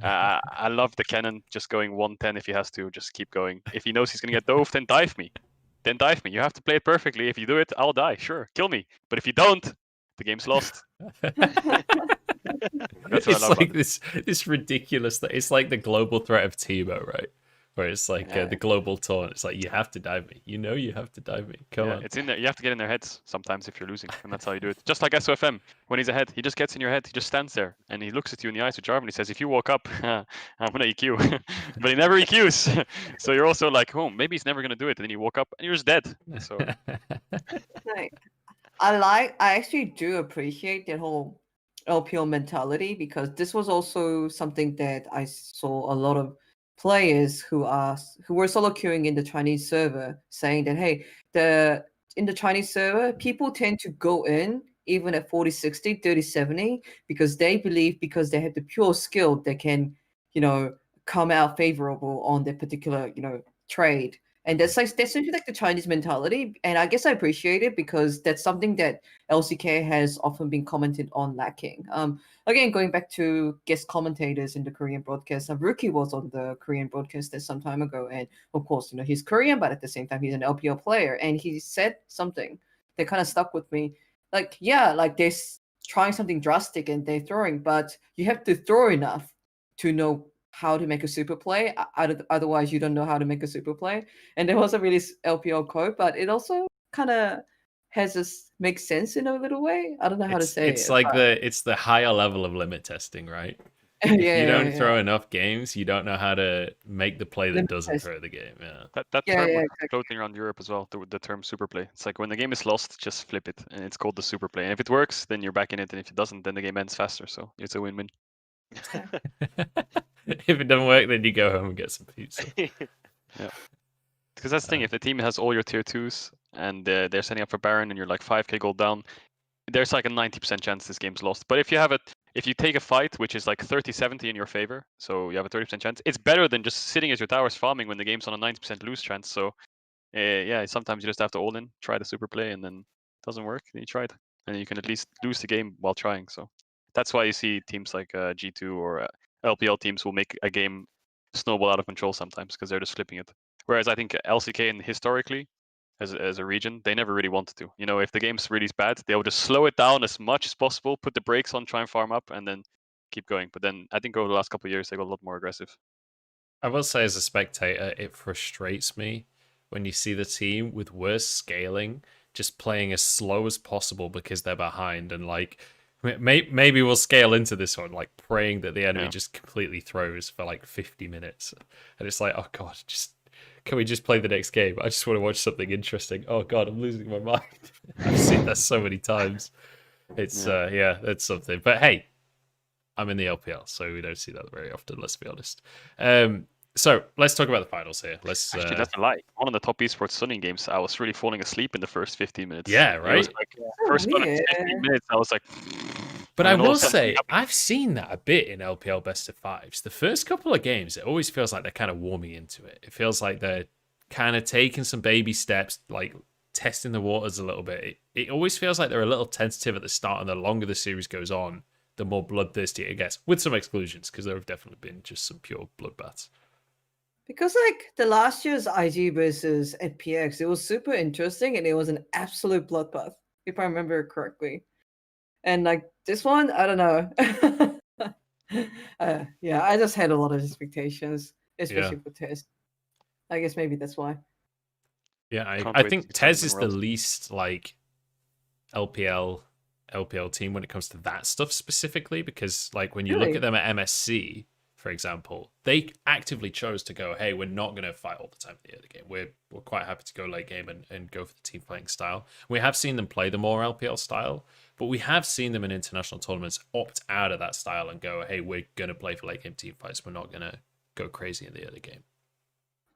I love the Cannon just going 110 if he has to, just keep going. If he knows he's going to get dove, then dive me. You have to play it perfectly. If you do it, I'll die. Sure, kill me. But if you don't, the game's lost. That's what It's I love like about it. this ridiculous thing. It's like the global threat of Timo, right? where it's like Yeah. the global taunt. It's like, you have to dive me. You know you have to dive me. Come Yeah, on. it's in there. You have to get in their heads sometimes if you're losing, and that's how you do it. Just like SOFM, when he's ahead, he just gets in your head. He just stands there and he looks at you in the eyes with Jarvan. He says, "If you walk up, I'm gonna EQ," but he never EQs. So you're also like, "Oh, maybe he's never gonna do it." And then you walk up and you're just dead. So Like, I actually do appreciate that whole LPL mentality, because this was also something that I saw a lot of players who were solo queuing in the Chinese server saying that, hey, in the Chinese server, people tend to go in even at 40, 60, 30, 70, because they believe, because they have the pure skill, they can, come out favorable on their particular, trade. And that's essentially like the Chinese mentality. And I guess I appreciate it, because that's something that LCK has often been commented on lacking. Again, going back to guest commentators in the Korean broadcast, Rookie was on the Korean broadcast some time ago, and of course, he's Korean, but at the same time, he's an LPL player, and he said something that kind of stuck with me. Like, yeah, like they're trying something drastic and they're throwing, but you have to throw enough to know how to make a super play. Otherwise, you don't know how to make a super play. And there was a really LPL quote, but it also kind of makes sense in a little way. I don't know how to say it's it. like it's the higher level of limit testing, right? Yeah, If you don't yeah. throw enough games, you don't know how to make the play that Limit doesn't test. throw the game. Yeah. that Yeah, term yeah, was exactly. floating around Europe as well. The term super play. It's like when the game is lost, just flip it, and it's called the super play. And if it works, then you're back in it, and if it doesn't, then the game ends faster. So it's a win-win. If it doesn't work, then you go home and get some pizza. Because that's the thing. If the team has all your tier 2s and they're setting up for Baron and you're like 5k gold down, there's like a 90% chance this game's lost. But if you take a fight which is like 30-70 in your favor, so you have a 30% chance, it's better than just sitting as your towers farming when the game's on a 90% lose chance. So yeah, sometimes you just have to all in, try the super play, and then it doesn't work, then you try it. And you can at least lose the game while trying. So that's why you see teams like G2 or LPL teams will make a game snowball out of control sometimes, because they're just flipping it. Whereas I think LCK and historically, as a region, they never really wanted to. If the game's really bad, they'll just slow it down as much as possible, put the brakes on, try and farm up, and then keep going. But then I think over the last couple of years, they got a lot more aggressive. I will say, as a spectator, it frustrates me when you see the team with worse scaling just playing as slow as possible because they're behind, and like maybe we'll scale into this one, like praying that the enemy just completely throws for like 50 minutes, and it's like, oh god, can we just play the next game? I just want to watch something interesting. Oh god, I'm losing my mind. I've seen that so many times. It's yeah, that's something. But hey, I'm in the LPL, so we don't see that very often, let's be honest. So let's talk about the finals here. Actually, that's a lie. One of the top esports Sunning games, I was really falling asleep in the first 15 minutes. Yeah, It was right? like first weird. 15 minutes, I was like. But and I then all of will a sudden, say, I've seen that a bit in LPL Best of Fives. The first couple of games, it always feels like they're kind of warming into it. It feels like they're kind of taking some baby steps, like testing the waters a little bit. It always feels like they're a little tentative at the start, and the longer the series goes on, the more bloodthirsty it gets, with some exclusions, because there have definitely been just some pure bloodbaths. Because like the last year's IG versus Ep5, it was super interesting and it was an absolute bloodbath, if I remember correctly. And like this one, I don't know. Yeah, I just had a lot of expectations, especially for Tez. I guess maybe that's why. Yeah, Can't I wait think to see Tez is Tournament the Worlds. least like LPL team when it comes to that stuff specifically, because like when you look Really? at them at MSC, for example, they actively chose to go, hey, we're not going to fight all the time at the end of the game. We're quite happy to go late game and go for the team playing style. We have seen them play the more LPL style, but we have seen them in international tournaments opt out of that style and go, hey, we're going to play for late game team fights. We're not going to go crazy in the early game.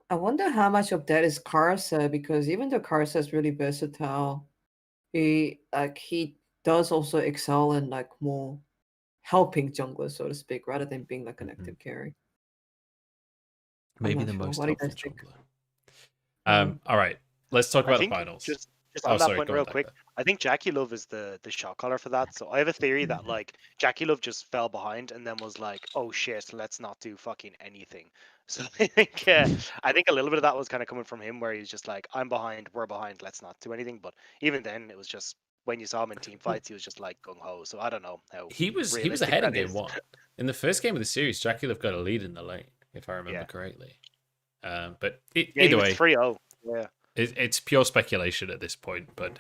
I wonder how much of that is Karsa, because even though Karsa is really versatile, he does also excel in like more helping junglers, so to speak, rather than being like an active carry. Maybe not the sure. most What do you helpful guys think? jungler. All right, let's talk I about the think finals. just Oh, on that sorry, point go on, real quick, Dagda. I think Jackie Love is the shot caller for that. So I have a theory that like Jackie Love just fell behind and then was like, oh shit, let's not do fucking anything. So I think a little bit of that was kind of coming from him, where he's just like, I'm behind, we're behind, let's not do anything. But even then, it was just when you saw him in team fights, he was just like gung ho. So I don't know how He was realistic ahead in that game is. one. In the first game of the series, Jackie Love got a lead in the lane, if I remember Yeah. correctly. But Yeah, he either was way, 3-0. Yeah. it's pure speculation at this point. But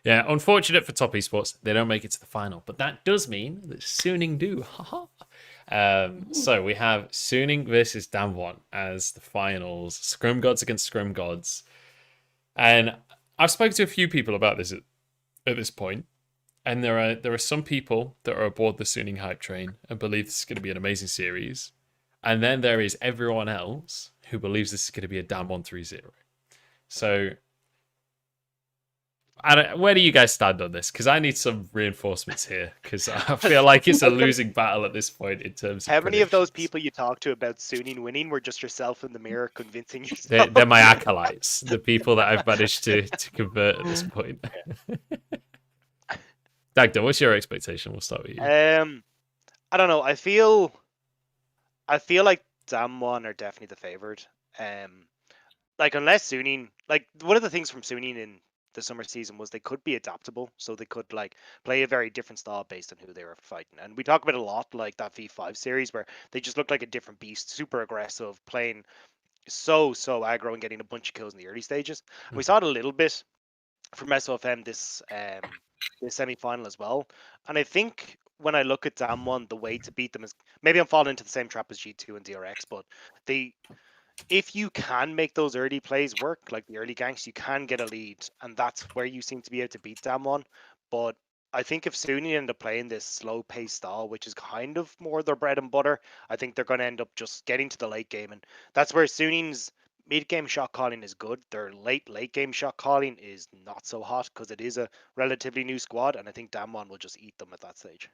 yeah, unfortunate for Top Esports, they don't make it to the final. But that does mean that Suning do. So we have Suning versus Damwon as the finals. Scrum Gods against Scrum Gods. And I've spoken to a few people about this at this point, and there are some people that are aboard the Suning hype train and believe this is going to be an amazing series, and then there is everyone else who believes this is going to be a Damwon 3-0. So, where do you guys stand on this? Because I need some reinforcements here, because I feel like it's a losing battle at this point in terms of How many of those predictions. people you talked to about Suning winning were just yourself in the mirror convincing yourself? They're my acolytes, the people that I've managed to convert at this point. Dagda, what's your expectation? We'll start with you. I don't know. I feel like Damwon are definitely the favorite. Like unless Suning, like one of the things from Suning in the summer season was they could be adaptable, so they could like play a very different style based on who they were fighting. And we talk about it a lot, like that V5 series where they just looked like a different beast, super aggressive, playing so aggro and getting a bunch of kills in the early stages. And we saw it a little bit from SOFM this semi final as well. And I think when I look at Damwon, the way to beat them is maybe I'm falling into the same trap as G2 and DRX, but if you can make those early plays work, like the early ganks, you can get a lead, and that's where you seem to be able to beat Damwon. But I think if Sunni end up playing this slow pace style, which is kind of more their bread and butter, I think they're going to end up just getting to the late game, and that's where Sunni's mid game shot calling is good. Their late game shot calling is not so hot because it is a relatively new squad, and I think Damwon will just eat them at that stage.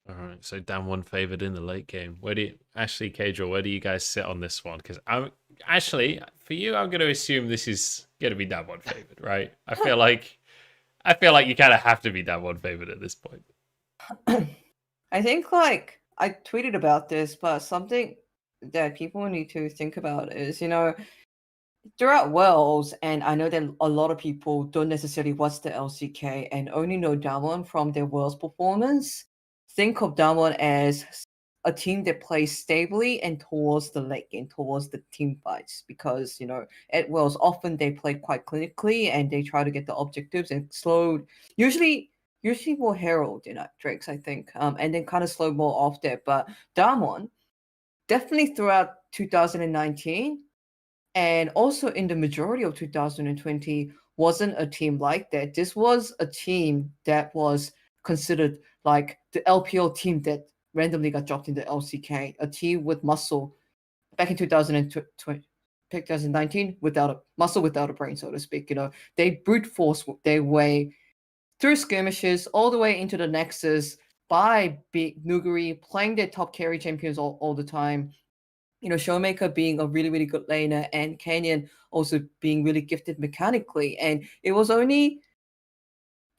All right, so Damwon favored in the late game. Where do you, Ashley, Cadrell, where do you guys sit on this one? Because I'm Ashley, for you, I'm going to assume this is going to be Damwon favored, right? I feel like you kind of have to be Damwon favored at this point. I think like I tweeted about this, but something that people need to think about is, throughout Worlds, and I know that a lot of people don't necessarily watch the LCK and only know Damwon from their Worlds performance. Think of Damwon as a team that plays stably and towards the late game, towards the team fights, because at Worlds often they play quite clinically and they try to get the objectives and slow. Usually more Herald, Drakes, I think, and then kind of slow more off there. But Damwon definitely throughout 2019 and also in the majority of 2020 wasn't a team like that. This was a team that was considered like the LPL team that randomly got dropped in the LCK, a team with muscle back in 2019 without a muscle, without a brain, so to speak. They brute force their way through skirmishes all the way into the Nexus by Nuguri playing their top carry champions all the time. Showmaker being a really, really good laner, and Canyon also being really gifted mechanically. And it was only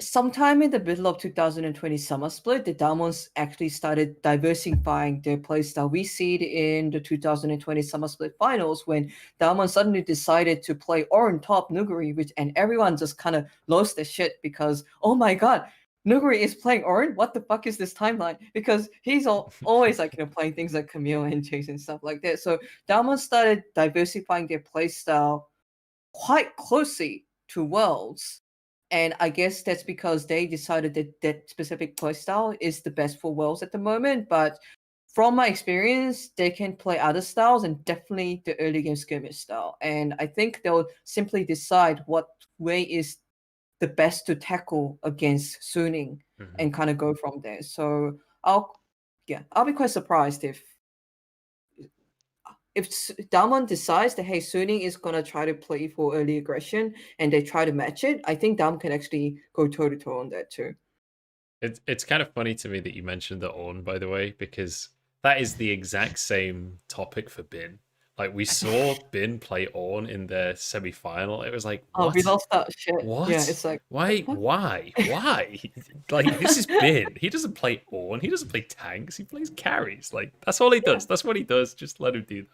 sometime in the middle of 2020 summer split that Damwon actually started diversifying their playstyle. We see it in the 2020 summer split finals when Damwon suddenly decided to play Orin top Nuguri, and everyone just kind of lost their shit because, oh my god, Nuguri is playing Orin? What the fuck is this timeline? Because he's always like playing things like Camille and Chase and stuff like that. So Damwon started diversifying their playstyle quite closely to Worlds. And I guess that's because they decided that that specific playstyle is the best for Worlds at the moment. But from my experience, they can play other styles, and definitely the early game skirmish style. And I think they'll simply decide what way is the best to tackle against Suning and kind of go from there. So I'll be quite surprised if Damwon decides that, hey, Suning is gonna try to play for early aggression and they try to match it. I think Damwon can actually go toe to toe on that too. It's kind of funny to me that you mentioned the Ornn, by the way, because that is the exact same topic for Bin. Like, we saw Bin play Ornn in the semi-final. It was like, what? Oh, we lost that shit. What? Yeah, it's like, why? Why? Like, this is Bin. He doesn't play Ornn. He doesn't play tanks. He plays carries. Like, that's all he does. That's what he does. Just let him do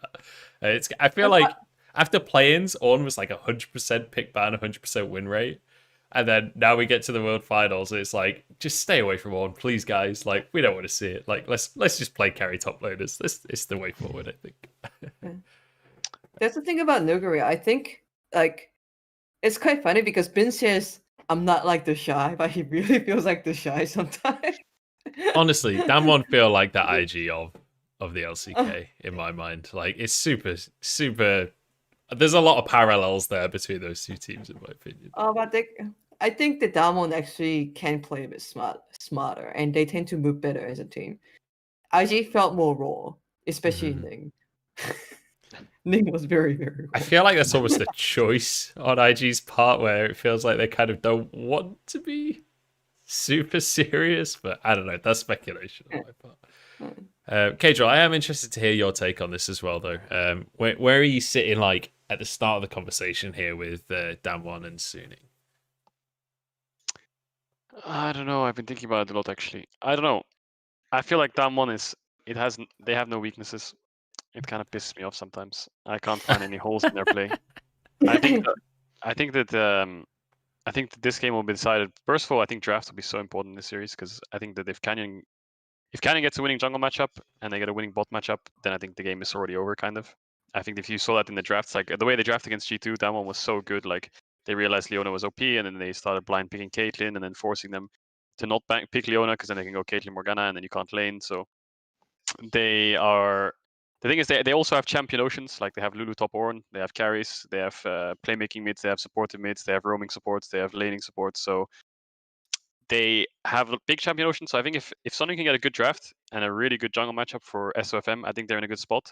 that. I feel like after play-ins, Ornn was like 100% pick ban, 100% win rate. And then now we get to the World Finals, and it's like, just stay away from Ornn, please, guys. Like, we don't want to see it. Like, let's just play carry top laners. This is the way forward, I think. That's the thing about Nuguri. I think like it's quite funny because Ben says I'm not like the shy, but he really feels like the shy sometimes. Honestly, Damwon feel like that IG of the LCK in my mind. Like, it's super. There's a lot of parallels there between those two teams, in my opinion. But I think the Damwon actually can play a bit smarter, and they tend to move better as a team. IG felt more raw, especially Ning. Ning was very, very raw. I feel like that's almost a choice on IG's part, where it feels like they kind of don't want to be super serious, but I don't know. That's speculation on my part. Kadril, I am interested to hear your take on this as well, though. Where are you sitting, like, at the start of the conversation here with Damwon and Suning? I don't know. I've been thinking about it a lot, actually. I don't know. I feel like Damwon they have no weaknesses. It kind of pisses me off sometimes. I can't find any holes in their play. I think that this game will be decided. First of all, I think draft will be so important in this series because I think that if Canyon gets a winning jungle matchup and they get a winning bot matchup, then I think the game is already over, kind of. I think if you saw that in the drafts, like the way they draft against G2, that one was so good. Like they realized Leona was OP, and then they started blind picking Caitlyn, and then forcing them to not pick Leona because then they can go Caitlyn Morgana, and then you can't lane. So they are. The thing is, they also have champion oceans. Like they have Lulu top Ornn, they have carries, they have playmaking mids, they have supportive mids, they have roaming supports, they have laning supports. So they have a big champion ocean. So I think if Sonic can get a good draft and a really good jungle matchup for SOFM, I think they're in a good spot.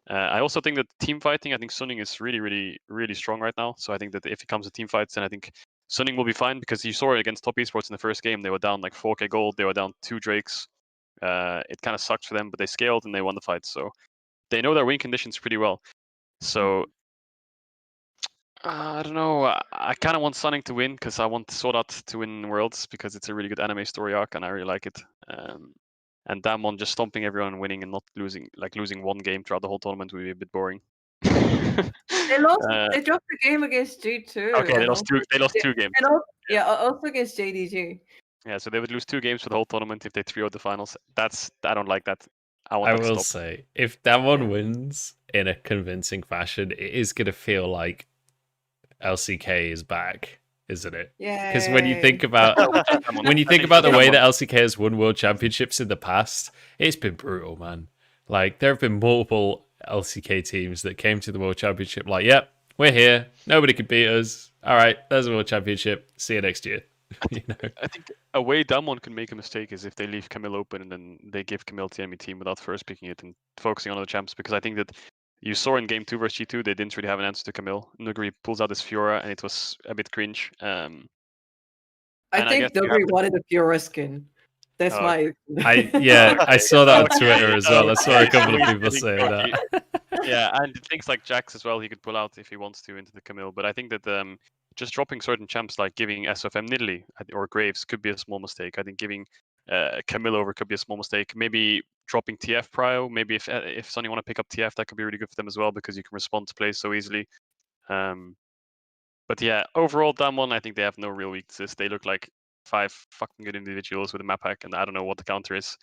I also think that team fighting, I think Sunning is really, really, really strong right now. So I think that if it comes to team fights, then I think Sunning will be fine because you saw it against top esports in the first game. They were down like 4k gold. They were down 2 Drakes. It kind of sucked for them, but they scaled and they won the fight. So they know their win conditions pretty well. So I don't know. I kind of want Sunning to win because I want Sword Art to win Worlds because it's a really good anime story arc and I really like it. And Damwon just stomping everyone and winning and not losing, like losing one game throughout the whole tournament would be a bit boring. They lost. They dropped the game against G2. Okay, they lost 2. They lost 2 games. And also against JDG. Yeah, so they would lose 2 games for the whole tournament if they 3-0 the finals. I don't like that. I I want that to will stop. say, if Damwon wins in a convincing fashion, it is going to feel like LCK is back, isn't it? Yeah. Because when you think about the way that LCK has won world championships in the past, it's been brutal, man. Like there have been multiple LCK teams that came to the world championship like, yep, we're here. Nobody could beat us. All right, there's a world championship. See you next year. You know? I think a way Damwon can make a mistake is if they leave Camille open and then they give Camille to the enemy team without first picking it and focusing on other champs. Because I think that you saw in game 2 versus G2, they didn't really have an answer to Camille. Nuguri pulls out his Fiora and it was a bit cringe. I think Nuguri wanted a Fiora skin. That's my. I saw that on Twitter as well. I saw a couple of people saying that. Yeah, and things like Jax as well, he could pull out if he wants to into the Camille. But I think that just dropping certain champs like giving SFM Nidalee or Graves could be a small mistake. I think giving Camille over could be a small mistake. Maybe dropping TF Prio. Maybe if Sonny want to pick up TF, that could be really good for them as well because you can respond to plays so easily. But yeah, overall, Damwon, I think they have no real weaknesses. They look like 5 fucking good individuals with a map hack, and I don't know what the counter is.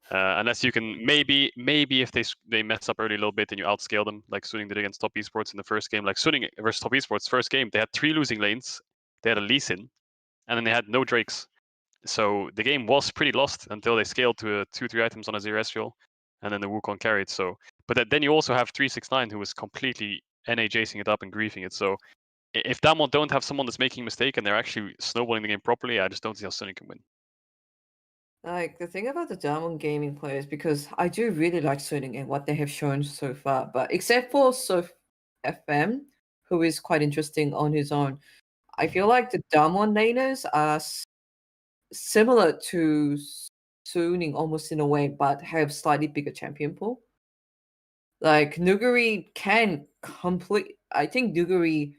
Unless you can maybe if they mess up early a little bit and you outscale them, like Suning did against Top Esports in the first game. Like Suning versus Top Esports first game, they had 3 losing lanes, they had a Lee Sin, and then they had no Drakes. So the game was pretty lost until they scaled to 2-3 items on a zero Ezreal, and then the Wukong carried. So, but then you also have 369 who was completely NA chasing it up and griefing it. So if Damwon don't have someone that's making a mistake and they're actually snowballing the game properly, I just don't see how Suning can win. Like the thing about the Damwon gaming players, because I do really like Suning and what they have shown so far, but except for FM, who is quite interesting on his own, I feel like the Damwon laners are similar to Suning almost in a way, but have slightly bigger champion pool. Like Nuguri can complete. I think Nuguri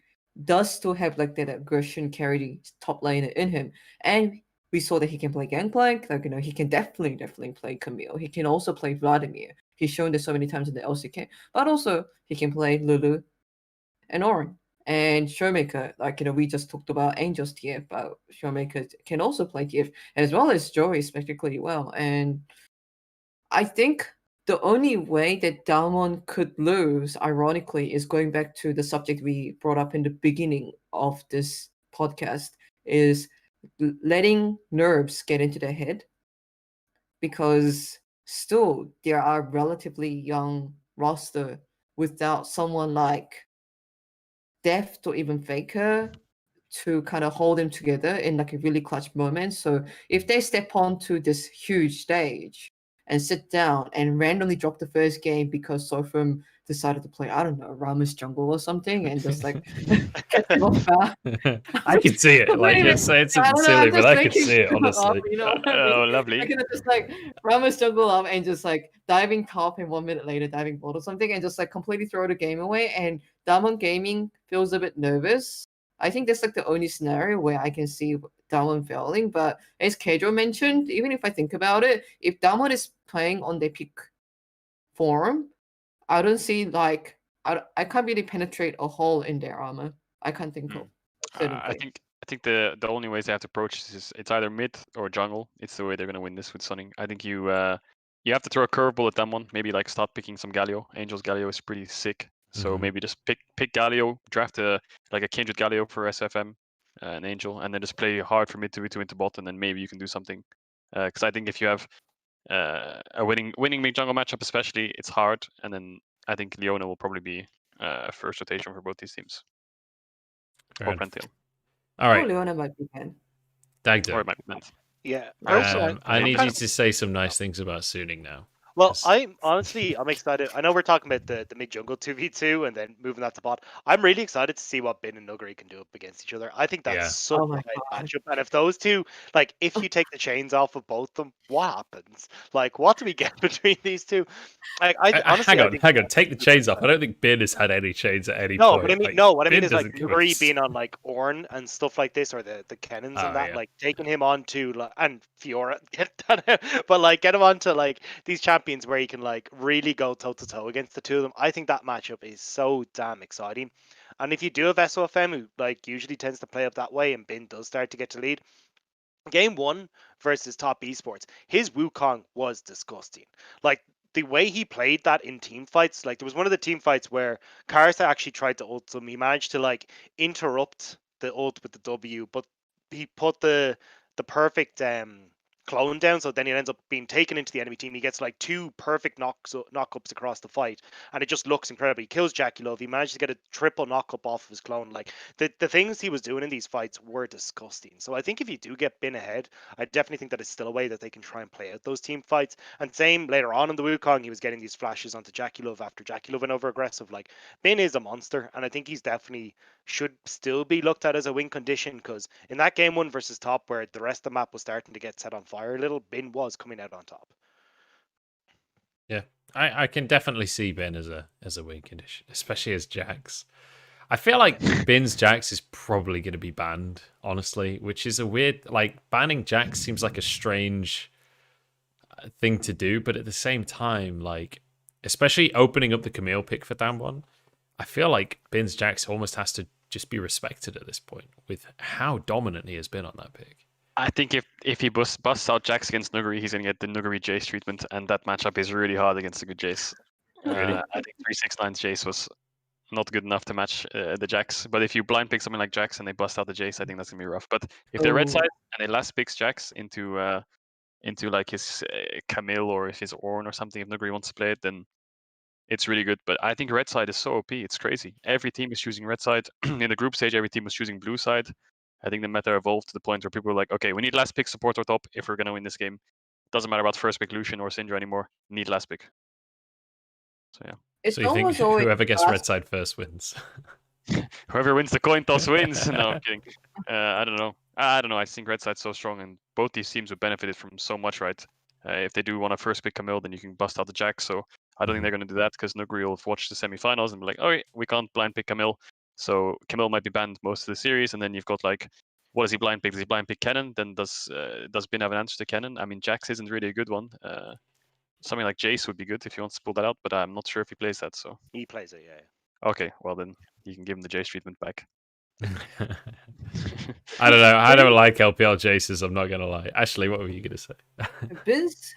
does still have like that aggression carry top laner in him, and we saw that he can play Gangplank. Like he can definitely play Camille. He can also play Vladimir. He's shown this so many times in the LCK, but also he can play Lulu and Ornn. And Showmaker, like, we just talked about Angel's TF, but Showmaker can also play TF as well as Joey spectacularly well. And I think the only way that Dalmon could lose, ironically, is going back to the subject we brought up in the beginning of this podcast, is letting nerves get into their head, because still there are relatively young roster without someone like Deft or even Faker to kind of hold them together in like a really clutch moment. So if they step onto this huge stage and sit down and randomly drop the first game because Sofum decided to play, I don't know, Rama's jungle or something, and just like catch him off guard. I can see it. Like, you're saying I something don't know, I'm silly, but just I can making see it, shit up, honestly. you know what I mean? Oh, lovely. I can just like Rama's jungle up and just like diving top and 1 minute later diving bot or something and just like completely throw the game away, and Diamond Gaming feels a bit nervous. I think that's like the only scenario where I can see Diamond failing. But as Kedro mentioned, even if I think about it, if Diamond is playing on their peak form, I don't see like I can't really penetrate a hole in their armor. I can't think of a certain I place. think the only ways they have to approach this is it's either mid or jungle. It's the way they're gonna win this with Sunning. I think you have to throw a curveball at them one. Maybe like start picking some Galio. Angel's Galio is pretty sick. So Mhm. maybe just pick Galio, draft a Kindred Galio for SFM, an Angel, and then just play hard for mid to into bot, and then maybe you can do something. Because I think if you have a winning mid jungle matchup, especially, it's hard. And then I think Leona will probably be first rotation for both these teams. Fair Or enough. Plentil. All Oh, right, Leona might be can. Dagda. Or it might be Plant. Yeah. I I'm need kind you of, to say some nice things about Suning now. well, 'cause- I'm excited. I know we're talking about the mid jungle 2v2 and then moving that to bot. I'm really excited to see what Bin and Nuggery can do up against each other. I think that's Yeah. such Oh a my tight god. matchup. And if those two, like, if you take the chains off of both of them, what happens? Like, what do we get between these two? Like, honestly, Hang I on, think. hang on. Take the chains off. I don't think Bin has had any chains at any No, but point. I mean, Like, no. What I mean Bin is like doesn't give Nuguri us. being on like Orn and stuff like this, or the cannons and Oh that, yeah. like taking him on to and Fiora, but like get him on to like these champions where he can like really go toe to toe against the two of them. I think that matchup is so damn exciting. And if you do have SOFM who like usually tends to play up that way, and Bin does start to get to lead, game one versus top esports, his Wukong was disgusting. Like the way he played that in team fights, like there was one of the team fights where Karsa actually tried to ult him. He managed to like interrupt the ult with the W, but he put the perfect clone down, so then he ends up being taken into the enemy team. He gets like two perfect knockups across the fight, and it just looks incredible. He kills Jackie Love. He managed to get a triple knockup off of his clone. Like the things he was doing in these fights were disgusting. So I think if you do get Bin ahead, I definitely think that it's still a way that they can try and play out those team fights. And same later on in the Wukong, he was getting these flashes onto Jackie Love after Jackie Love went over aggressive. Like Bin is a monster, and I think he's definitely should still be looked at as a win condition, because in that game one versus top where the rest of the map was starting to get set on fire a little, Bin was coming out on top. Yeah, I can definitely see Ben as a win condition, especially as Jax. I feel like Bin's Jax is probably going to be banned, honestly, which is a weird, like, banning Jax seems like a strange thing to do, but at the same time, like, especially opening up the Camille pick for Damwon, I feel like Bin's Jax almost has to just be respected at this point with how dominant he has been on that pick. I think if he busts out Jax against Nuguri, he's gonna get the Nuguri Jace treatment, and that matchup is really hard against a good Jace. Really? I think 369's Jace was not good enough to match the Jax. But if you blind pick something like Jax and they bust out the Jace, I think that's gonna be rough. But if they're red Oh. side and they last picks Jax into like his Camille or his Ornn or something, if Nuguri wants to play it, then it's really good. But I think red side is so OP, it's crazy. Every team is choosing red side. In the group stage, every team was choosing blue side. I think the meta evolved to the point where people were like, okay, we need last pick support or top if we're going to win this game. Doesn't matter about first pick Lucian or Syndra anymore. Need last pick. So yeah. It's So you think almost always whoever gets last- red side first wins? Whoever wins the coin toss wins. No, I'm kidding. I don't know. I don't know. I think red side's so strong, and both these teams have benefited from so much, right? If they do want to first pick Camille, then you can bust out the Jack. So I don't think they're going to do that, because Nuguri will have watched the semifinals and be like, oh, we can't blind pick Camille. So Camille might be banned most of the series, and then you've got like, what does he blind pick? Does he blind pick Kennen? Then does Bin have an answer to Kennen? I mean, Jax isn't really a good one. Something like Jace would be good if he wants to pull that out, but I'm not sure if he plays that. So He plays it, yeah. okay, well then You can give him the Jace treatment back. I don't know. I don't like LPL Jaces. I'm not gonna lie. Ashley, what were you gonna say? Biz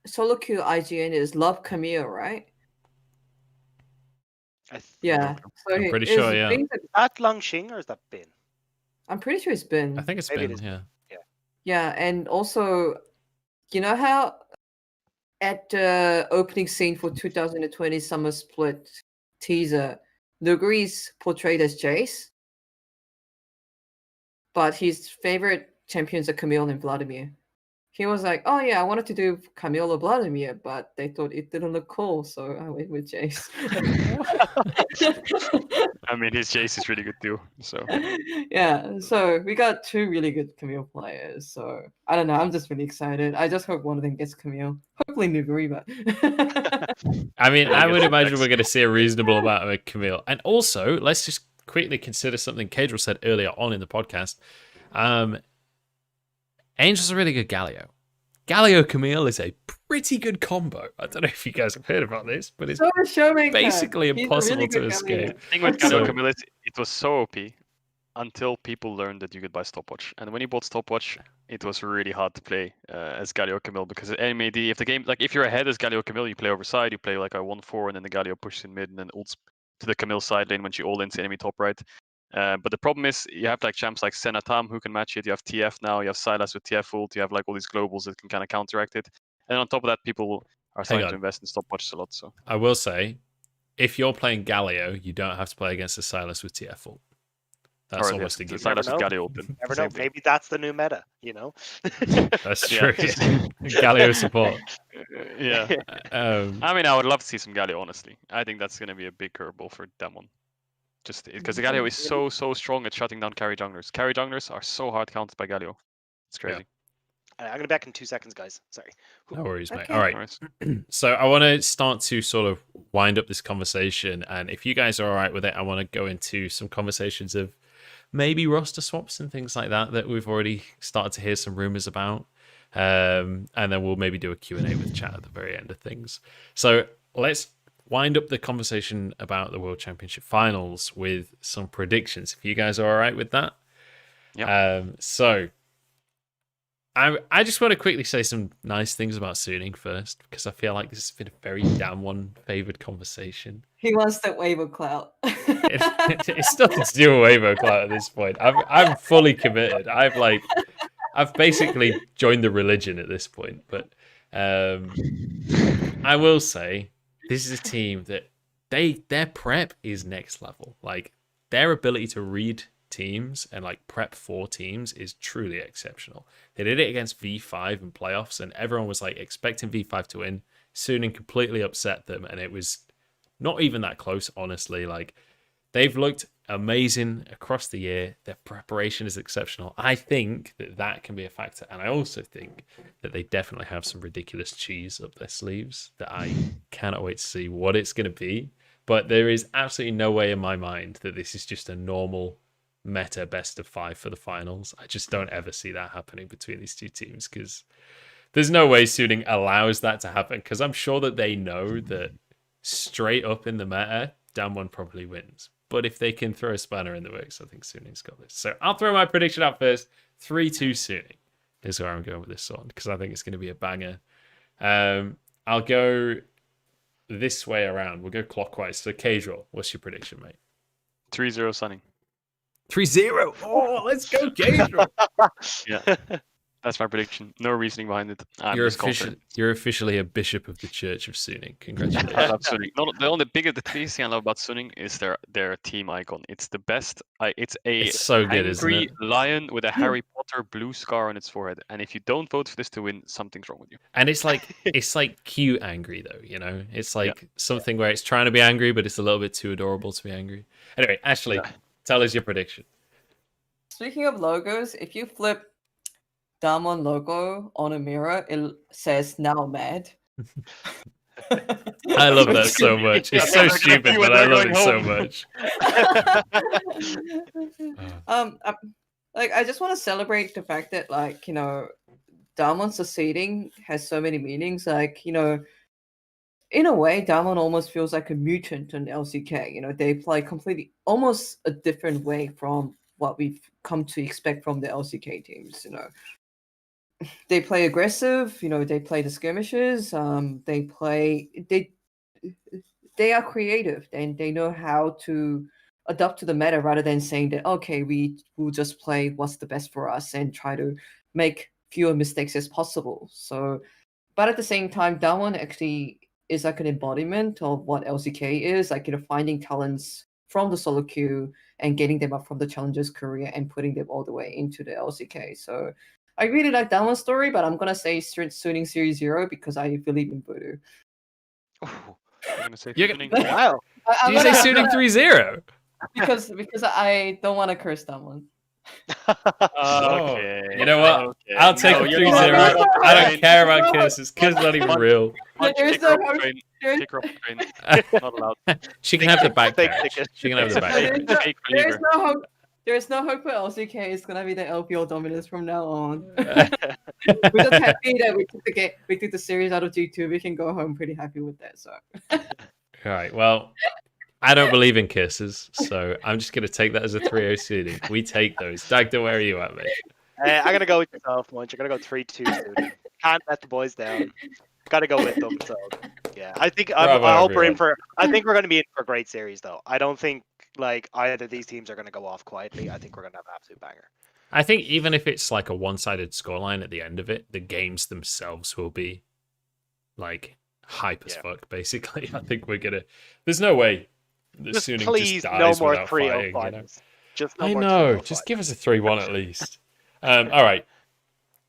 solo queue IGN is Love Camille, right? Yeah. So I'm pretty is sure, yeah. Bing- Is that Longxing or is that Bin? I'm pretty sure it's been. I think it's Maybe it been, is. yeah. Yeah, and also, you know how at the opening scene for 2020 Summer Split teaser, Nuguri's portrayed as Jace, but his favorite champions are Camille and Vladimir. He was like, "Oh yeah, I wanted to do Camille or Vladimir, but they thought it didn't look cool, so I went with Jace." I mean, his Jace is really good too. So Yeah, so we got two really good Camille players. So I don't know. I'm just really excited. I just hope one of them gets Camille. Hopefully Nuguri, but I mean, I guess would it imagine sucks. we're going to see a reasonable amount of Camille. And also, let's just quickly consider something Cadril said earlier on in the podcast. Angel's a really good Galio. Galio Camille is a pretty good combo. I don't know if you guys have heard about this, but it's so is Showmaker. basically He's a impossible really to good escape. Galio. The thing with So- Galio Camille is it was so OP until people learned that you could buy stopwatch. And when you bought stopwatch, it was really hard to play as Galio Camille because MAD, if the game, like if you're ahead as Galio Camille, you play overside, you play like a 1-4, and then the Galio pushes in mid and then ults to the Camille side lane when she all ins enemy top right. But the problem is you have like champs like Senatam who can match it. You have TF now. You have Silas with TF ult. You have like all these globals that can kind of counteract it. And on top of that, people are starting to on. invest in stopwatches a lot. So I will say, if you're playing Galio, you don't have to play against the Silas with TF ult. That's or almost a the given. Silas with know. Galio open. Never Same know. thing. Maybe that's the new meta. You know. That's Yeah, true. just- Galio support. Yeah. I mean, I would love to see some Galio, honestly. I think that's going to be a big curveball for Demon. Just because the Galio is so strong at shutting down carry junglers. Carry junglers are so hard counted by Galio. It's crazy. I'm gonna back in 2 seconds, guys. Sorry. No worries, mate. Okay. All right. Nice. So I want to start to sort of wind up this conversation. And if you guys are all right with it, I want to go into some conversations of maybe roster swaps and things like that we've already started to hear some rumors about. And then we'll maybe do a Q&A with chat at the very end of things. So let's wind up the conversation about the World Championship Finals with some predictions. If you guys are all right with that. Yeah. So I just want to quickly say some nice things about Suning first, because I feel like this has been a very damn one favored conversation. He wants that wave of clout. It's nothing to do with Wavo Cloud at this point. I'm fully committed. I've basically joined the religion at this point. But I will say this is a team that their prep is next level. Like their ability to read teams and like prep for teams is truly exceptional. They did it against V5 in playoffs, and everyone was like expecting V5 to win. Suning completely upset them, and it was not even that close, honestly. Like they've looked amazing across the year. Their preparation is exceptional. I think that can be a factor, and I also think that they definitely have some ridiculous cheese up their sleeves that I cannot wait to see what it's going to be. But there is absolutely no way in my mind that this is just a normal meta best of 5 for the finals. I just don't ever see that happening between these two teams, because there's no way Suning allows that to happen, because I'm sure that they know that straight up in the meta, Damwon probably wins. But if they can throw a spanner in the works, I think Suning's got this. So I'll throw my prediction out first. 3-2 Suning is where I'm going with this one, because I think it's going to be a banger. I'll go this way around. We'll go clockwise. So Cadril, what's your prediction, mate? 3-0 Sunning. 3-0. Oh, let's go, Cadril. Yeah. That's my prediction. No reasoning behind it. I'm just confident. You're officially a bishop of the Church of Suning. Congratulations. I love Suning. No, the biggest thing I love about Suning is their team icon. It's the best. It's It's so good, isn't angry it? lion with a Harry Potter blue scar on its forehead. And if you don't vote for this to win, something's wrong with you. And it's like cute angry though, you know? It's like something where it's trying to be angry, but it's a little bit too adorable to be angry. Anyway, Ashley, tell us your prediction. Speaking of logos, if you flip Damwon logo on a mirror, it says "now mad." I love that so much. It's so stupid, but I love it so much. I just want to celebrate the fact that, like, Damwon succeeding has so many meanings. Like, in a way, Diamond almost feels like a mutant in LCK. You know, they play completely, almost a different way from what we've come to expect from the LCK teams. You know, they play aggressive. You know, they play the skirmishes. They are creative and they know how to adapt to the meta rather than saying that okay, we will just play what's the best for us and try to make fewer mistakes as possible. So, but at the same time, that one actually is like an embodiment of what LCK is, like, you know, finding talents from the solo queue and getting them up from the challengers career and putting them all the way into the LCK. So I really like that one story, but I'm gonna say Suiting Series 0 because I believe in Voodoo. Ooh, you're gonna say You're Suiting? Wow. Do you say Suiting 3-0? because I don't want to curse that one. Okay. You know what? Okay. I'll take No, a you're 3-0. not allowed on the I don't train. care about curses. Curses not even real. Punch, There's kick her no off the hope. train. There's, Kick her off the train. Not allowed. She can have the back Fake carriage. ticket. She can have the It's back fake. carriage. It's fake there's reliever. no hope. There's no hope for LCK. It's gonna be the LPL dominance from now on. We're just happy that we took the series out of G2. We can go home pretty happy with that. So All right. Well, I don't believe in kisses, so I'm just going to take that as a 3-0 seeding. We take those. Dagda, where are you at, mate? I'm gonna go with yourself, Munch. I'm gonna go 3-2 Suiting. Can't let the boys down. Gotta go with them. So yeah, I think Bravo, I hope we're in everyone. for. I think we're gonna be in for a great series, though. I don't think like either of these teams are gonna go off quietly. I think we're gonna have an absolute banger. I think even if it's like a one-sided scoreline at the end of it, the games themselves will be like hype as Yeah. fuck, basically. I think we're going to... There's no way that Just Suning please, just no dies more without 3-0 fighting, you know? finals. Just no I more know. 3-0 Just finals. give us a 3-1 at least. All right.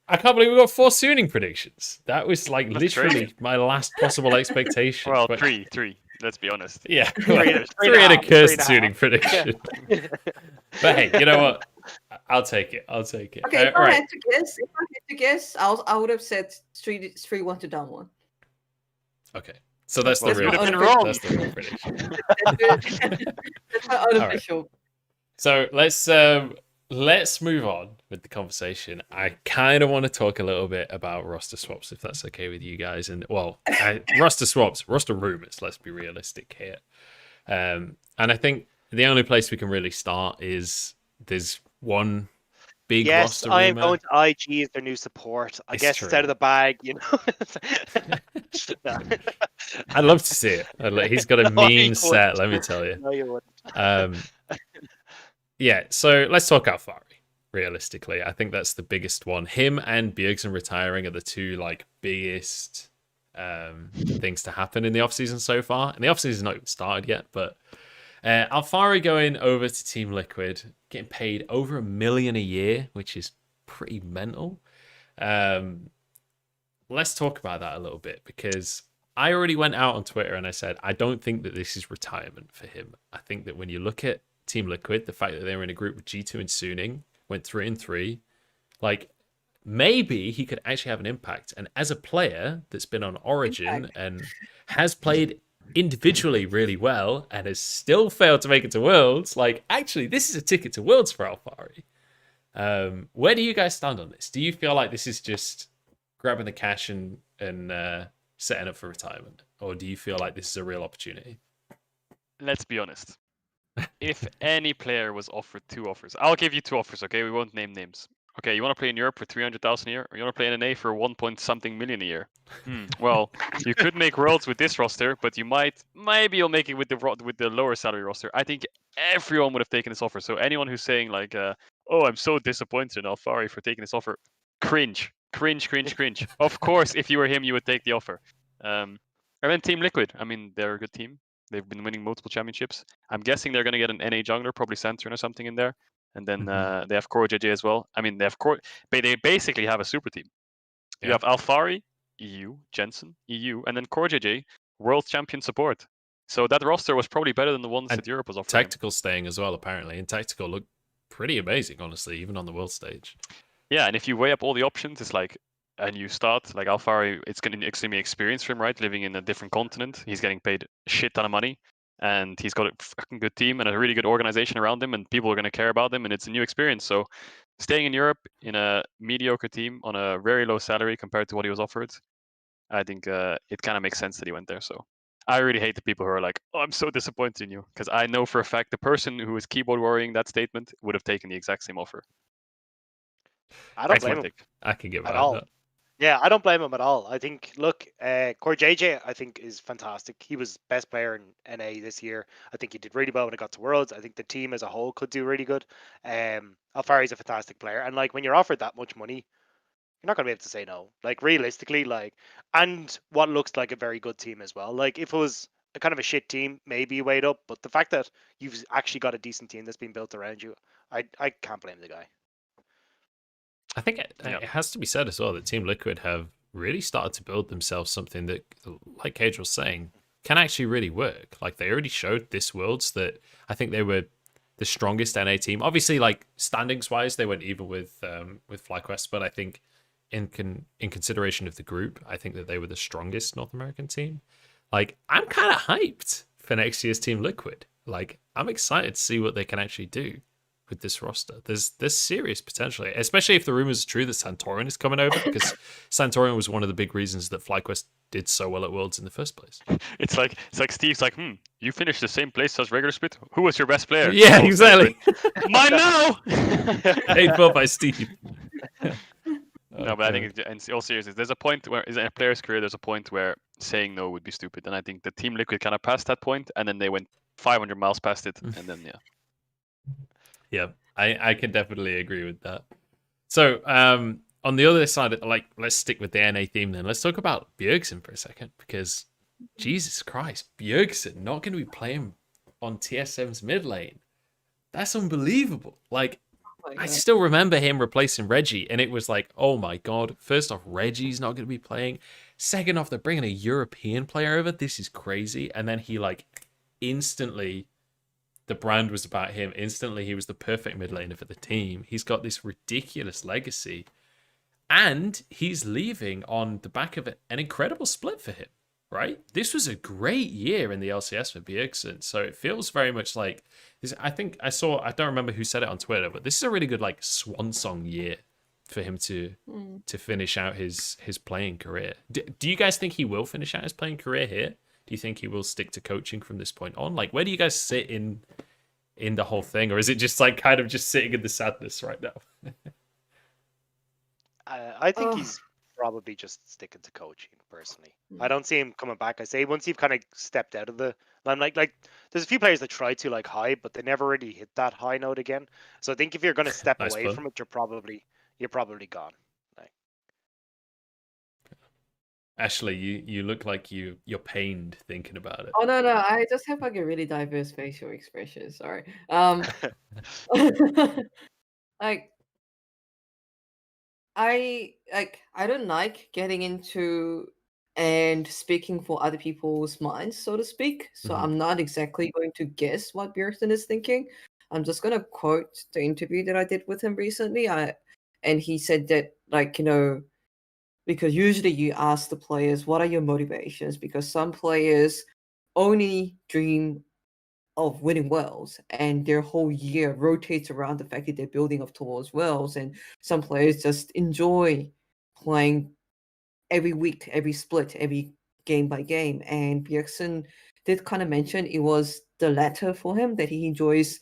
I can't believe we got 4 Suning predictions. That was like That's literally crazy. my last possible expectation. Well, but- three. Let's be honest. Yeah, Three and three and a half, cursed 3.5. Suning prediction. But hey, you know what? I'll take it. okay, if all I right. had to guess, I would have said 3-1 to down one. Okay. So that's the Well, That's real. you'd have been unofficial. wrong. That's the real prediction. That's my unofficial. So let's move on with the conversation. I kind of want to talk a little bit about roster swaps, if that's okay with you guys. And roster swaps, roster rumors. Let's be realistic here. And I think the only place we can really start is there's one big Yes, roster I am rumor. going to IG as their new support. I It's guess true. it's out of the bag, you know. No. I'd love to see it. He's got a No, you mean set, wouldn't. let me tell you. No, you wouldn't. Yeah, so let's talk Alfari. Realistically, I think that's the biggest one. Him and Bjergsen retiring are the two like biggest things to happen in the offseason so far. And the offseason's not even started yet, but Alfari going over to Team Liquid, getting paid over $1 million a year, which is pretty mental. Let's talk about that a little bit, because I already went out on Twitter and I said, I don't think that this is retirement for him. I think that when you look at Team Liquid, the fact that they were in a group with G2 and Suning, went 3-3, like maybe he could actually have an impact. And as a player that's been on Origin and has played individually really well and has still failed to make it to Worlds, like actually this is a ticket to Worlds for Alfari. Where do you guys stand on this? Do you feel like this is just grabbing the cash and setting up for retirement, or do you feel like this is a real opportunity? Let's be honest. If any player was offered 2 offers, I'll give you 2 offers, okay? We won't name names. Okay, you want to play in Europe for 300,000 a year, or you want to play in NA for 1-point-something million a year? Well, you could make Worlds with this roster, but maybe you'll make it with the lower salary roster. I think everyone would have taken this offer. So anyone who's saying like, "Oh, I'm so disappointed in Alfari for taking this offer," cringe. Of course, if you were him, you would take the offer. And then Team Liquid. I mean, they're a good team. They've been winning multiple championships. I'm guessing they're going to get an NA jungler, probably Santurin or something in there. And then they have Core JJ as well. I mean, they basically have a super team. You Yeah. have Alfari, EU, Jensen, EU, and then Core JJ, world champion support. So that roster was probably better than the ones that Europe was offering. Tactical staying as well, apparently. And Tactical looked pretty amazing, honestly, even on the world stage. Yeah, and if you weigh up all the options, it's like a new start. Like Alfari, it's going to be extremely experienced for him, right? Living in a different continent. He's getting paid a shit ton of money. And he's got a fucking good team and a really good organization around him, and people are going to care about him, and it's a new experience. So staying in Europe in a mediocre team on a very low salary compared to what he was offered, I think it kind of makes sense that he went there. So I really hate the people who are like, "Oh, I'm so disappointed in you," because I know for a fact the person who is keyboard warrioring that statement would have taken the exact same offer. I don't That's my blame him take. I can get at behind all. that. Yeah, I don't blame him at all. I think, look, Core JJ, I think, is fantastic. He was best player in NA this year. I think he did really well when it got to Worlds. I think the team as a whole could do really good. Alfari's a fantastic player, and like when you're offered that much money, you're not gonna be able to say no. Like realistically, like, and what looks like a very good team as well. Like if it was a kind of a shit team, maybe you weighed up, but the fact that you've actually got a decent team that's been built around you, I can't blame the guy. I think Yeah. it has to be said as well that Team Liquid have really started to build themselves something that, like Cage was saying, can actually really work. Like they already showed this Worlds that I think they were the strongest NA team. Obviously, like standings wise, they went even with FlyQuest, but I think in consideration of the group, I think that they were the strongest North American team. Like I'm kind of hyped for next year's Team Liquid. Like I'm excited to see what they can actually do with this roster. There's serious potential, especially if the rumors are true that Santorin is coming over, because Santorin was one of the big reasons that FlyQuest did so well at Worlds in the first place. It's like Steve's like, you finished the same place as regular split. Who was your best player? Yeah, "Oh, exactly. Santorin." Mine now. Paid for by Steve. No, but I think in all seriousness, there's a point where in a player's career, there's a point where saying no would be stupid, and I think the Team Liquid kind of passed that point, and then they went 500 miles past it, and then Yeah, I can definitely agree with that. So, on the other side, like, let's stick with the NA theme then. Let's talk about Bjergsen for a second, because Jesus Christ, Bjergsen not going to be playing on TSM's mid lane. That's unbelievable. Like, Oh my I God. still remember him replacing Reggie, and it was like, oh my God. First off, Reggie's not going to be playing. Second off, they're bringing a European player over. This is crazy. And then he, like, instantly, the brand was about him. Instantly, he was the perfect mid laner for the team. He's got this ridiculous legacy. And he's leaving on the back of an incredible split for him, right? This was a great year in the LCS for Bjergsen. So it feels very much like this. I think I don't remember who said it on Twitter, but this is a really good like swan song year for him to finish out his playing career. Do you guys think he will finish out his playing career here? Do you think he will stick to coaching from this point on? Like, where do you guys sit in the whole thing, or is it just like kind of just sitting in the sadness right now? I think Oh. he's probably just sticking to coaching personally. I don't see him coming back. I say once you've kind of stepped out of the limelight, like there's a few players that try to like high, but they never really hit that high note again. So I think if you're going to step Nice away pun. from it, you're probably gone. Like, Ashley, you look like you're pained thinking about it. Oh no, I just have like a really diverse facial expression. Sorry. Like I don't like getting into and speaking for other people's minds, so to speak. So Mhm. I'm not exactly going to guess what Bjergsen is thinking. I'm just gonna quote the interview that I did with him recently. And he said that like, because usually you ask the players, what are your motivations? Because some players only dream of winning Worlds, and their whole year rotates around the fact that they're building up towards Worlds. And some players just enjoy playing every week, every split, every game by game. And Bjergsen did kind of mention it was the latter for him, that he enjoys,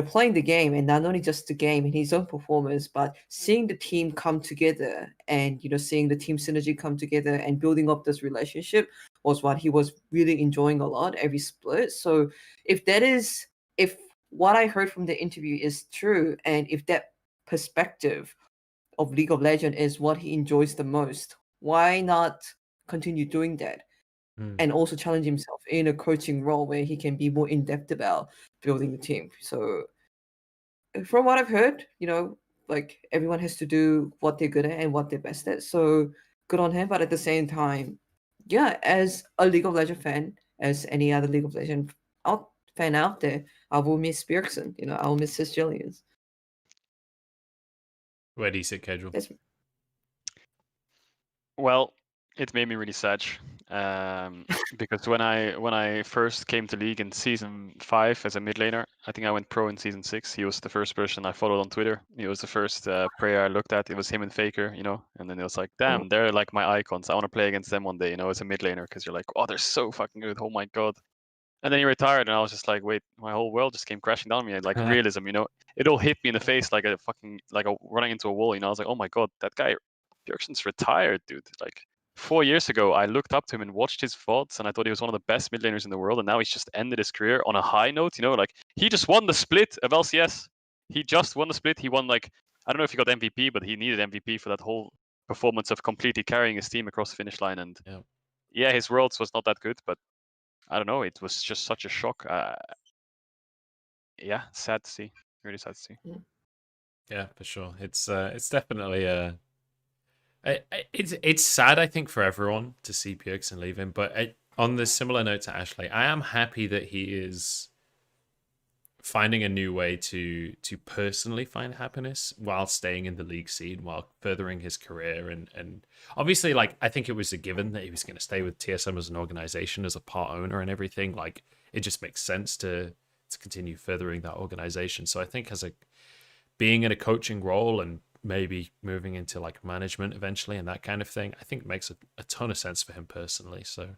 playing the game, and not only just the game and his own performance, but seeing the team come together and, seeing the team synergy come together and building up this relationship was what he was really enjoying a lot every split. So if what I heard from the interview is true, and if that perspective of League of Legends is what he enjoys the most, why not continue doing that? And also challenge himself in a coaching role where he can be more in-depth about building the team. So from what I've heard, like everyone has to do what they're good at and what they're best at. So good on him. But at the same time, yeah, as a League of Legends fan, as any other League of Legends fan out there, I will miss Bjergsen. I will miss his Jillians. Where do you sit, Casual? That's well, it made me really sad Because when I first came to League in season 5 as a mid laner, I think I went pro in season 6. He was the first person I followed on Twitter. He was the first player I looked at. It was him and Faker, and then it was like, damn, they're like my icons. I want to play against them one day, as a mid laner, because you're like, oh, they're so fucking good. Oh my god. And then he retired, and I was just like, wait, my whole world just came crashing down on me. Like realism, it all hit me in the face like a running into a wall. I was like, oh my god, that guy Bjergsen's retired, dude. Like 4 years ago, I looked up to him and watched his VODs, and I thought he was one of the best mid laners in the world. And now he's just ended his career on a high note. Like he just won the split of LCS. He just won the split. He won I don't know if he got MVP, but he needed MVP for that whole performance of completely carrying his team across the finish line. And yeah, his worlds was not that good, but I don't know. It was just such a shock. Yeah, sad to see. Really sad to see. Yeah, for sure. It's definitely it's sad, I think, for everyone to see Bjergsen leaving. But on the similar note to Ashley, I am happy that he is finding a new way to personally find happiness while staying in the league scene, while furthering his career. And obviously, like, I think it was a given that he was going to stay with TSM as an organization, as a part owner and everything. Like, it just makes sense to continue furthering that organization. So I think being in a coaching role and maybe moving into like management eventually and that kind of thing, I think makes a ton of sense for him personally. So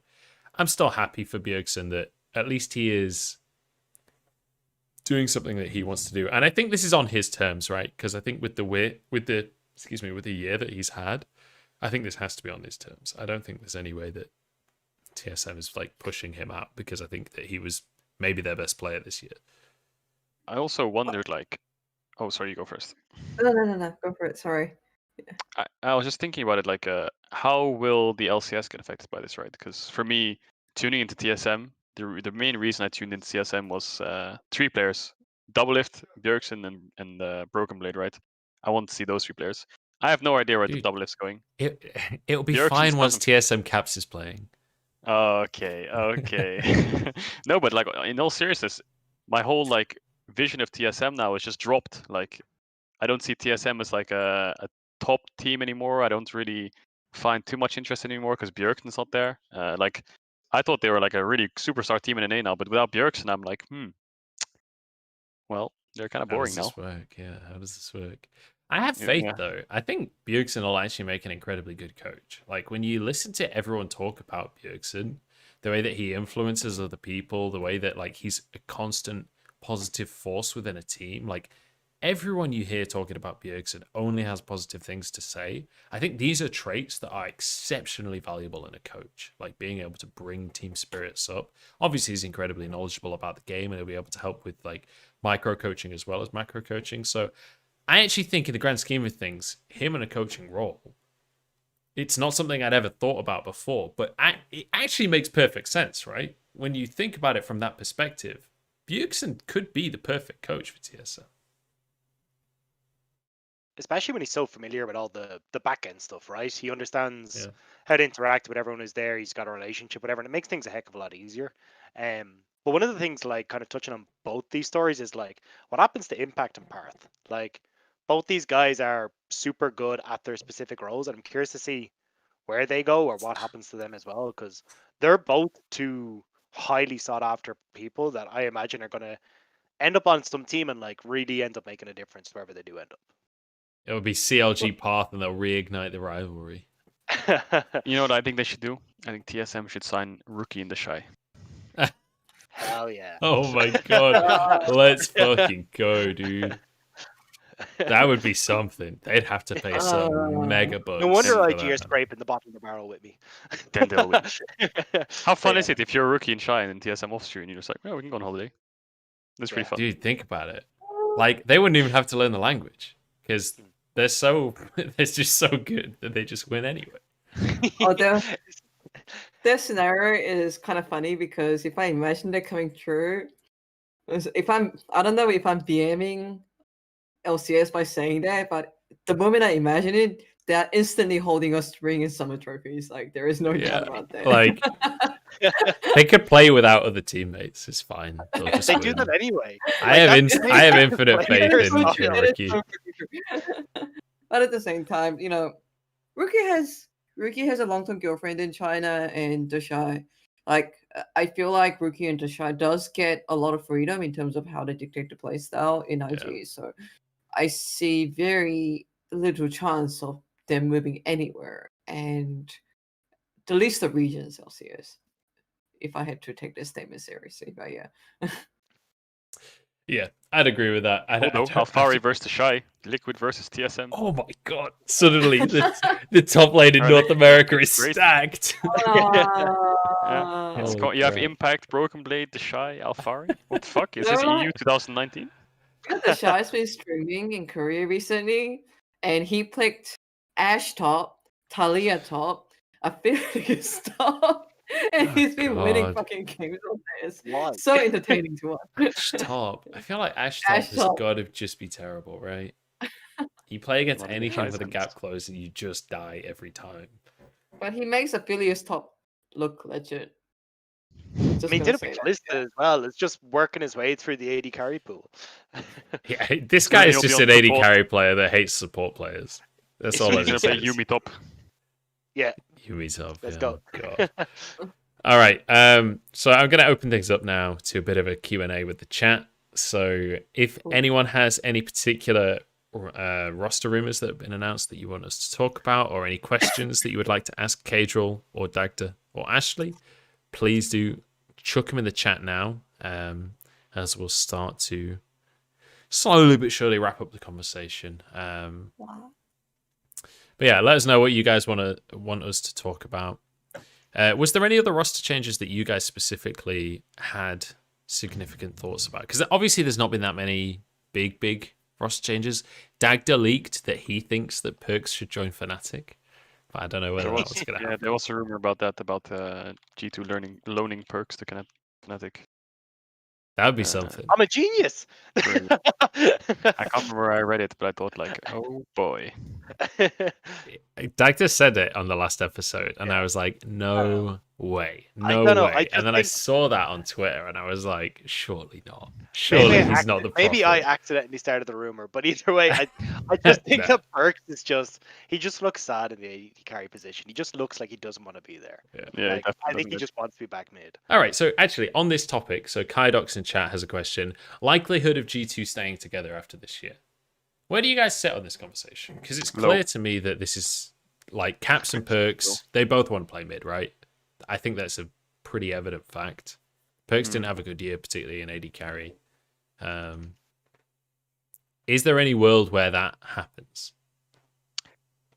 I'm still happy for Bjergsen that at least he is doing something that he wants to do. And I think this is on his terms, right? Because I think with the year that he's had, I think this has to be on his terms. I don't think there's any way that TSM is like pushing him out, because I think that he was maybe their best player this year. I also wondered, like, oh, sorry, you go first. No, go for it. Sorry. I was just thinking about it, like, how will the LCS get affected by this, right? Because for me, tuning into TSM, the main reason I tuned into TSM was 3 players: Doublelift, Bjergsen, and Broken Blade, right? I want to see those 3 players. I have no idea where the Doublelift's going. It'll be Bjergsen's fine once doesn't- TSM Caps is playing. Okay. No, but like in all seriousness, my whole like vision of TSM now is just dropped. Like, I don't see TSM as like a top team anymore. I don't really find too much interest anymore because Bjergsen's not there. Like, I thought they were like a really superstar team in NA now, but without Bjergsen, I'm like, well, they're kind of boring now. How does this work? Yeah, how does this work? I have faith, though. I think Bjergsen will actually make an incredibly good coach. Like, when you listen to everyone talk about Bjergsen, the way that he influences other people, the way that like he's a constant positive force within a team, like everyone you hear talking about Bjergsen only has positive things to say. I think these are traits that are exceptionally valuable in a coach, like being able to bring team spirits up. Obviously, he's incredibly knowledgeable about the game, and he'll be able to help with like micro coaching as well as macro coaching. So I actually think in the grand scheme of things, him in a coaching role, it's not something I'd ever thought about before, but it actually makes perfect sense, right? When you think about it from that perspective, Bjergsen could be the perfect coach for TSM. Especially when he's so familiar with all the back end stuff, right? He understands how to interact with everyone who's there. He's got a relationship with everyone. It makes things a heck of a lot easier. But one of the things, like, kind of touching on both these stories, is like what happens to Impact and Parth. Like, both these guys are super good at their specific roles, and I'm curious to see where they go or what happens to them as well, because they're both 2 highly sought after people that I imagine are going to end up on some team and like really end up making a difference wherever they do end up. It would be CLG Path, and they'll reignite the rivalry. You know what I think they should do? I think TSM should sign Rookie in the Shy. Hell yeah. Oh my god. Let's fucking go, dude. That would be something. They'd have to pay some mega bucks. No wonder for IG are that. scraping the bottom of the barrel with me. Then they'll win. How fun Yeah. is it if you're a rookie in Shy and then TSM offers you and you're just like, well, we can go on holiday. That's pretty Yeah. fun. Dude, think about it. Like, they wouldn't even have to learn the language, because they're just so good that they just win anyway. Oh, their scenario is kind of funny, because if I imagine that coming true, I don't know if I'm BMing LCS by saying that, but the moment I imagine it, they're instantly holding us spring and summer trophies. Like, there is no Yeah, doubt about that. like, they could play without other teammates. It's fine. They'll just They win. do that anyway. I have infinite Like, faith there's in no- Rookie. But at the same time, Rookie has Rookie has a long-term girlfriend in China, and Deshai, like I feel like Rookie and Deshai does get a lot of freedom in terms of how they dictate the play style in IG. So I see very little chance of them moving anywhere, and the least of regions Celsius. If I had to take this statement seriously, but yeah. Yeah, I'd agree with that. Oh no, Alfari versus the Shy, Liquid versus TSM. Oh my god! Suddenly, the top lane in Right, North America it's is crazy. stacked. Yeah. It's Holy you have crap. Impact, Broken Blade, the Shy, Alfari. What the fuck? Is They're this like- EU 2019? The Shy's been streaming in Korea recently, and he picked Ash top, Talia top, Aphelios top, and Oh, he's been winning God. fucking games on this. Why? So entertaining to watch. Ash top. I feel like Ash top Ash has top. got to just be terrible, right? You play against One of the anything with a Tysons. gap close and you just die every time. But he makes Aphelios top look legit. I Just mean, he gonna did it say for that, Kalista yeah. as well. It's just working his way through the AD carry pool. Yeah, this guy is he'll be just on an AD support. carry player that hates support players. That's all He's it gonna is. play Yumi top. Yeah, Yumi top. let's yeah, go. God. All right. So I'm going to open things up now to a bit of a Q&A with the chat. So if Cool. anyone has any particular roster rumors that have been announced that you want us to talk about, or any questions that you would like to ask Cadril or Dagda or Ashley, please do chuck them in the chat now, as we'll start to slowly but surely wrap up the conversation. Wow. But yeah, let us know what you guys want us to talk about. Was there any other roster changes that you guys specifically had significant thoughts about? Because obviously there's not been that many big roster changes. Dagda leaked that he thinks that Perks should join Fnatic, but I don't know whether that was going to Yeah, happen. there was a rumor about that, about G2 loaning Perks to Fnatic. That would be something. I'm a genius. I can't remember where I read it, but I thought like, oh boy. Dagda said it on the last episode, and I was like, no way, no don't know, way. I just And then I think- saw that on Twitter, and I was like, surely not. Surely he's not the Maybe I prophet. accidentally started the rumor, but either way, I just think No. that Perks is he just looks sad in the AD carry position. He just looks like he doesn't want to be there. Yeah, Like, I think he just wants to be back mid. All right, so actually on this topic, so Kaidox in chat has a question. Likelihood of G2 staying together after this year. Where do you guys sit on this conversation? Because it's clear to me that this is like Caps and Perks, they both want to play mid, right? I think that's a pretty evident fact. Perks didn't have a good year, particularly in AD carry. Is there any world where that happens?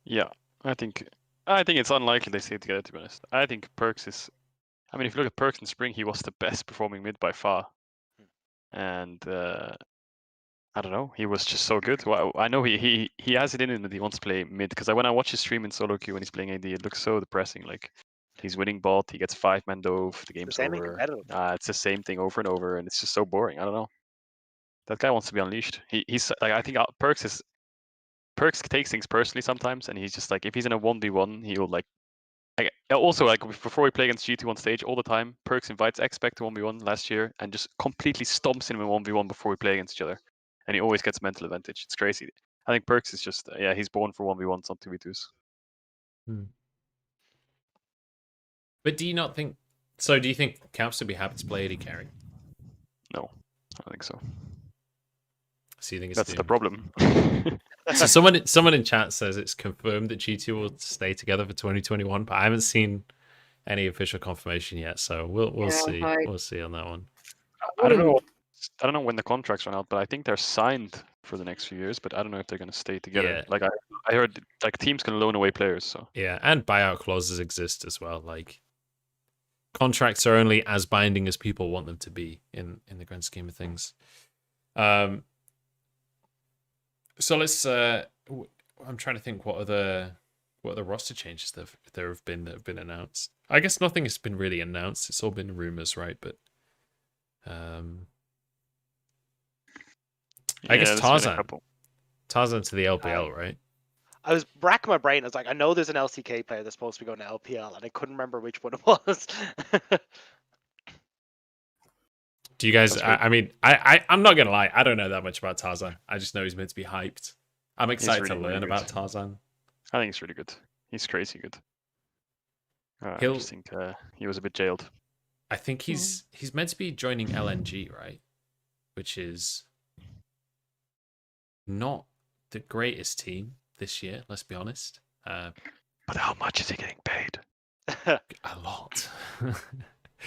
Yeah, I think it's unlikely they stay together, to be honest. I think Perks is. I mean, if you look at Perks in spring, he was the best performing mid by far, and I don't know, he was just so good. Well, I know he has it in him that he wants to play mid, because when I watch his stream in solo queue when he's playing AD, it looks so depressing. Like he's winning bot, he gets 5-man dove, the game's same in over. competitive. It's the same thing over and over, and it's just so boring. I don't know. That guy wants to be unleashed. He's like, I think Perks takes things personally sometimes, and he's just like, if he's in a 1v1, he'll like. Also, like before we play against G2 on stage all the time, Perks invites Expect to 1v1 last year and just completely stomps him in 1v1 before we play against each other. And he always gets mental advantage. It's crazy. I think Perks is just, he's born for 1v1s, not 2v2s. But do you not think... So do you think Caps would be happy to play AD carry? No, I don't think so. So you think it's That's the doomed? problem. So someone in chat says it's confirmed that G2 will stay together for 2021, but I haven't seen any official confirmation yet. So we'll see. like- We'll see on that one. I don't know. I don't know when the contracts run out, but I think they're signed for the next few years. But I don't know if they're going to stay together. Yeah. Like I heard, like teams can loan away players. So Yeah, and buyout clauses exist as well. Like contracts are only as binding as people want them to be in the grand scheme of things. So let's. I'm trying to think what other roster changes there have been that have been announced. I guess nothing has been really announced. It's all been rumors, right? But I guess there's been a Tarzan. couple. Tarzan to the LPL, right? I was racking my brain. I was like, I know there's an LCK player that's supposed to be going to LPL, and I couldn't remember which one it was. Do you guys? That's right. I mean, I'm not gonna lie. I don't know that much about Tarzan. I just know he's meant to be hyped. I'm excited to really, learn really about good. Tarzan. I think he's really good. He's crazy good. I He'll- just think he was a bit jailed. I think he's meant to be joining LNG, right? Which is not the greatest team this year. Let's be honest. But how much is he getting paid? A lot.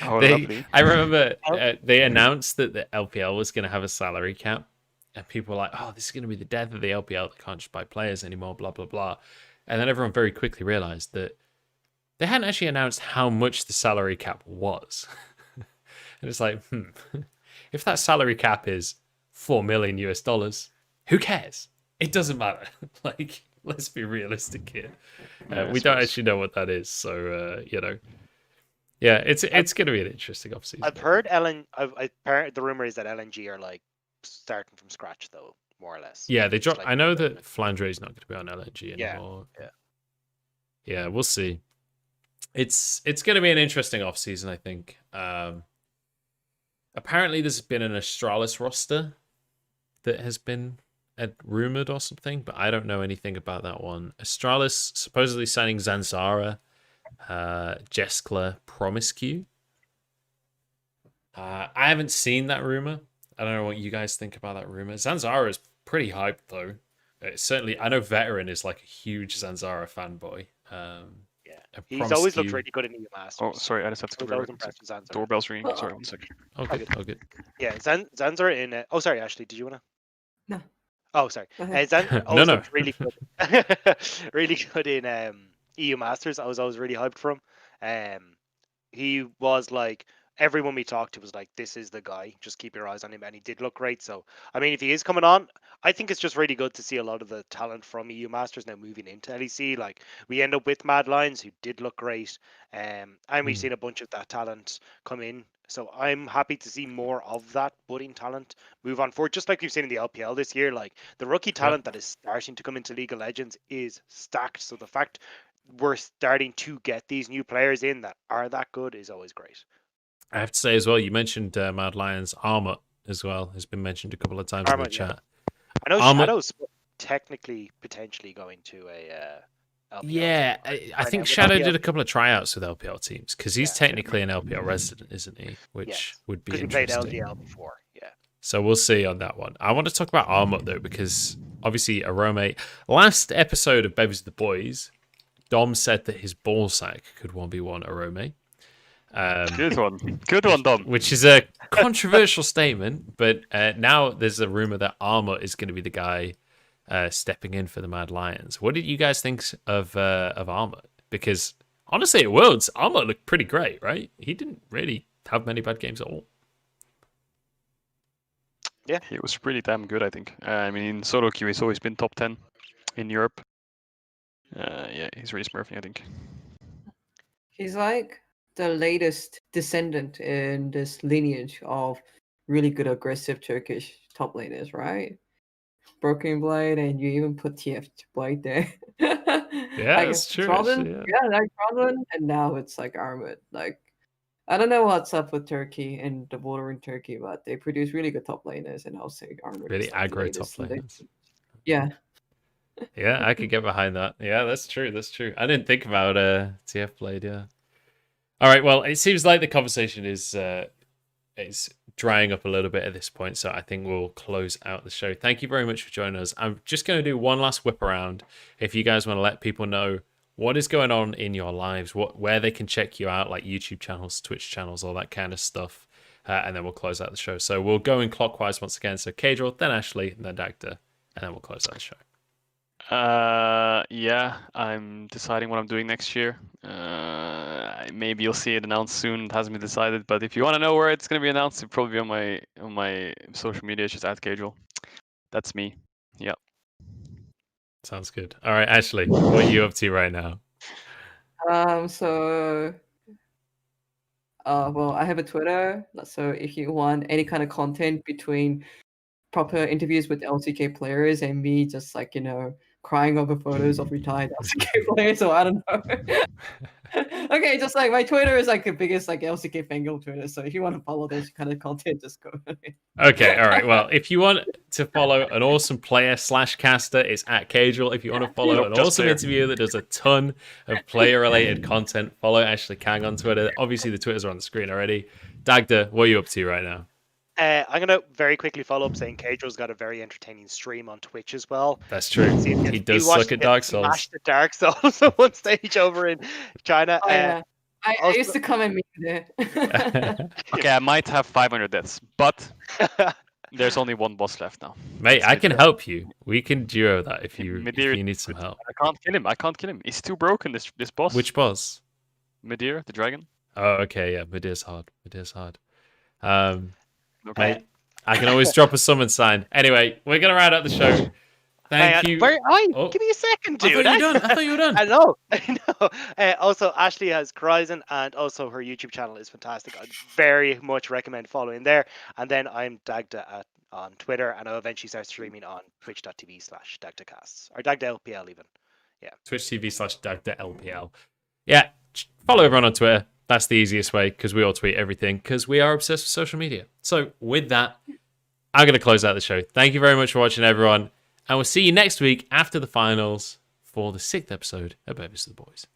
Oh, lovely. I remember they announced that the LPL was going to have a salary cap, and people were like, "Oh, this is going to be the death of the LPL. They can't just buy players anymore." Blah blah blah. And then everyone very quickly realized that they hadn't actually announced how much the salary cap was. And it's like, if that salary cap is $4 million US, who cares? It doesn't matter. Like, let's be realistic here. Yeah, I We don't suppose. actually know what that is, so you know. Yeah, it's going to be an interesting offseason. I've heard the rumor is that LNG are like starting from scratch though, more or less. Yeah, they dropped. like- I know that Flandre is not going to be on LNG Yeah, anymore. yeah. Yeah, we'll see. It's going to be an interesting offseason, I think. Apparently, there's been an Astralis roster that has been rumored or something, but I don't know anything about that one. Astralis supposedly signing Zanzara, Jeskla, Promiscu. I haven't seen that rumor. I don't know what you guys think about that rumor. Zanzara is pretty hyped though. Certainly, I know Veteran is like a huge Zanzara fanboy. Yeah. and He's always looked Promiscu- really good in EU Masters. Oh, sorry, I just have to I was go. always impressed with Zanzar. Doorbell's ringing. Sorry, 1 second. Oh, good. Oh, good. Yeah, Zanzar in. Oh, sorry, Ashley, did you wanna? No. Oh, sorry. Go ahead. Zanzar No, always no. looked really good. Really good in EU Masters. I was always really hyped for him. He was like everyone we talked to was like, "This is the guy. Just keep your eyes on him," and he did look great. So, I mean, if he is coming on, I think it's just really good to see a lot of the talent from EU Masters now moving into LEC. Like we end up with Mad Lions, who did look great, and we've seen a bunch of that talent come in. So I'm happy to see more of that budding talent move on forward, just like we've seen in the LPL this year. Like the rookie talent that is starting to come into League of Legends is stacked. So the fact we're starting to get these new players in that are that good is always great. I have to say as well, you mentioned Mad Lions Armut as well has been mentioned a couple of times in the Armut, yeah. chat. I know Armut- Shadow's potentially potentially going to a LPL Yeah, team. I think with Shadow LPL did a couple of tryouts with LPL teams because he's Yeah. technically an LPL resident, isn't he? Which Yes, would be because he played interesting. LDL before. Yeah. So we'll see on that one. I want to talk about Armut though, because obviously Arome. Last episode of Bevvies the Boys, Dom said that his ball sack could 1v1 Arome. Good one. Good one, Dom. Which is a controversial statement, but now there's a rumor that Armut is going to be the guy stepping in for the Mad Lions. What did you guys think of Armut? Because honestly, at Worlds, Armut looked pretty great, right? He didn't really have many bad games at all. Yeah, he was pretty damn good, I think. I mean, in solo queue, he's always been top 10 in Europe. Yeah, he's really smurfing, I think. He's like the latest descendant in this lineage of really good aggressive Turkish top laners, right? Broken Blade, and you even put TF Blade there. Yeah, that's true, actually, yeah. Like Trodden, and now it's like Armut. Like, I don't know what's up with Turkey and the border in Turkey, but they produce really good top laners, and I'll say Armut Really is like the aggro latest top in the- laners. Yeah. Yeah, I could get behind that. Yeah, that's true. That's true. I didn't think about TF Blade. Yeah. All right. Well, it seems like the conversation is drying up a little bit at this point, so I think we'll close out the show. Thank you very much for joining us. I'm just going to do one last whip around. If you guys want to let people know what is going on in your lives, where they can check you out, like YouTube channels, Twitch channels, all that kind of stuff, and then we'll close out the show. So we'll go in clockwise once again. So Kadril, then Ashley, and then Dagda, and then we'll close out the show. Yeah, I'm deciding what I'm doing next year. Maybe you'll see it announced soon. It hasn't been decided, but if you want to know where it's going to be announced, it'll probably be on my social media. It's just @Casual. That's me. Yeah. Sounds good. All right, Ashley, what are you up to right now? Well, I have a Twitter, so if you want any kind of content between proper interviews with LCK players and me just like, crying over photos of retired LCK players, so I don't know. Okay, just like my Twitter is like the biggest like LCK fangirl Twitter. So if you want to follow those kind of content, just go. Okay, all right. Well, if you want to follow an awesome player / caster, it's at Casual. If you want to follow Nope, an just awesome player. interviewer that does a ton of player-related content, follow Ashley Kang on Twitter. Obviously, the Twitters are on the screen already. Dagda, what are you up to right now? I'm going to very quickly follow up saying Cadro's got a very entertaining stream on Twitch as well. That's true. See him He get- does you watched suck him at get Dark Souls. smashed at Dark Souls at one stage over in China. Oh yeah, I also- used to come and meet there. Okay, I might have 500 deaths, but there's only one boss left now. Mate, That's I can Midir. help you. We can duo that if you Midir- need some help. I can't kill him. I can't kill him. He's too broken. This boss. Which boss? Midir, the dragon. Oh, okay, yeah. Midir's hard. Midir's hard. Okay. Okay. I can always drop a summon sign. Anyway, we're gonna round up the show. Thank you. Where, Oh. Give me a second, I dude. thought you were done. I thought you were done. I know. I know. Also, Ashley has Horizon, and also her YouTube channel is fantastic. I'd very much recommend following there. And then I'm Dagda on Twitter, and I'll eventually start streaming on twitch.tv/DagdaCasts or DagdaLPL even. Twitch TV /DagdaLPL. Yeah, follow everyone on Twitter. That's the easiest way because we all tweet everything because we are obsessed with social media. So with that, I'm going to close out the show. Thank you very much for watching, everyone. And we'll see you next week after the finals for the 6th episode of Bevvies to the Boys.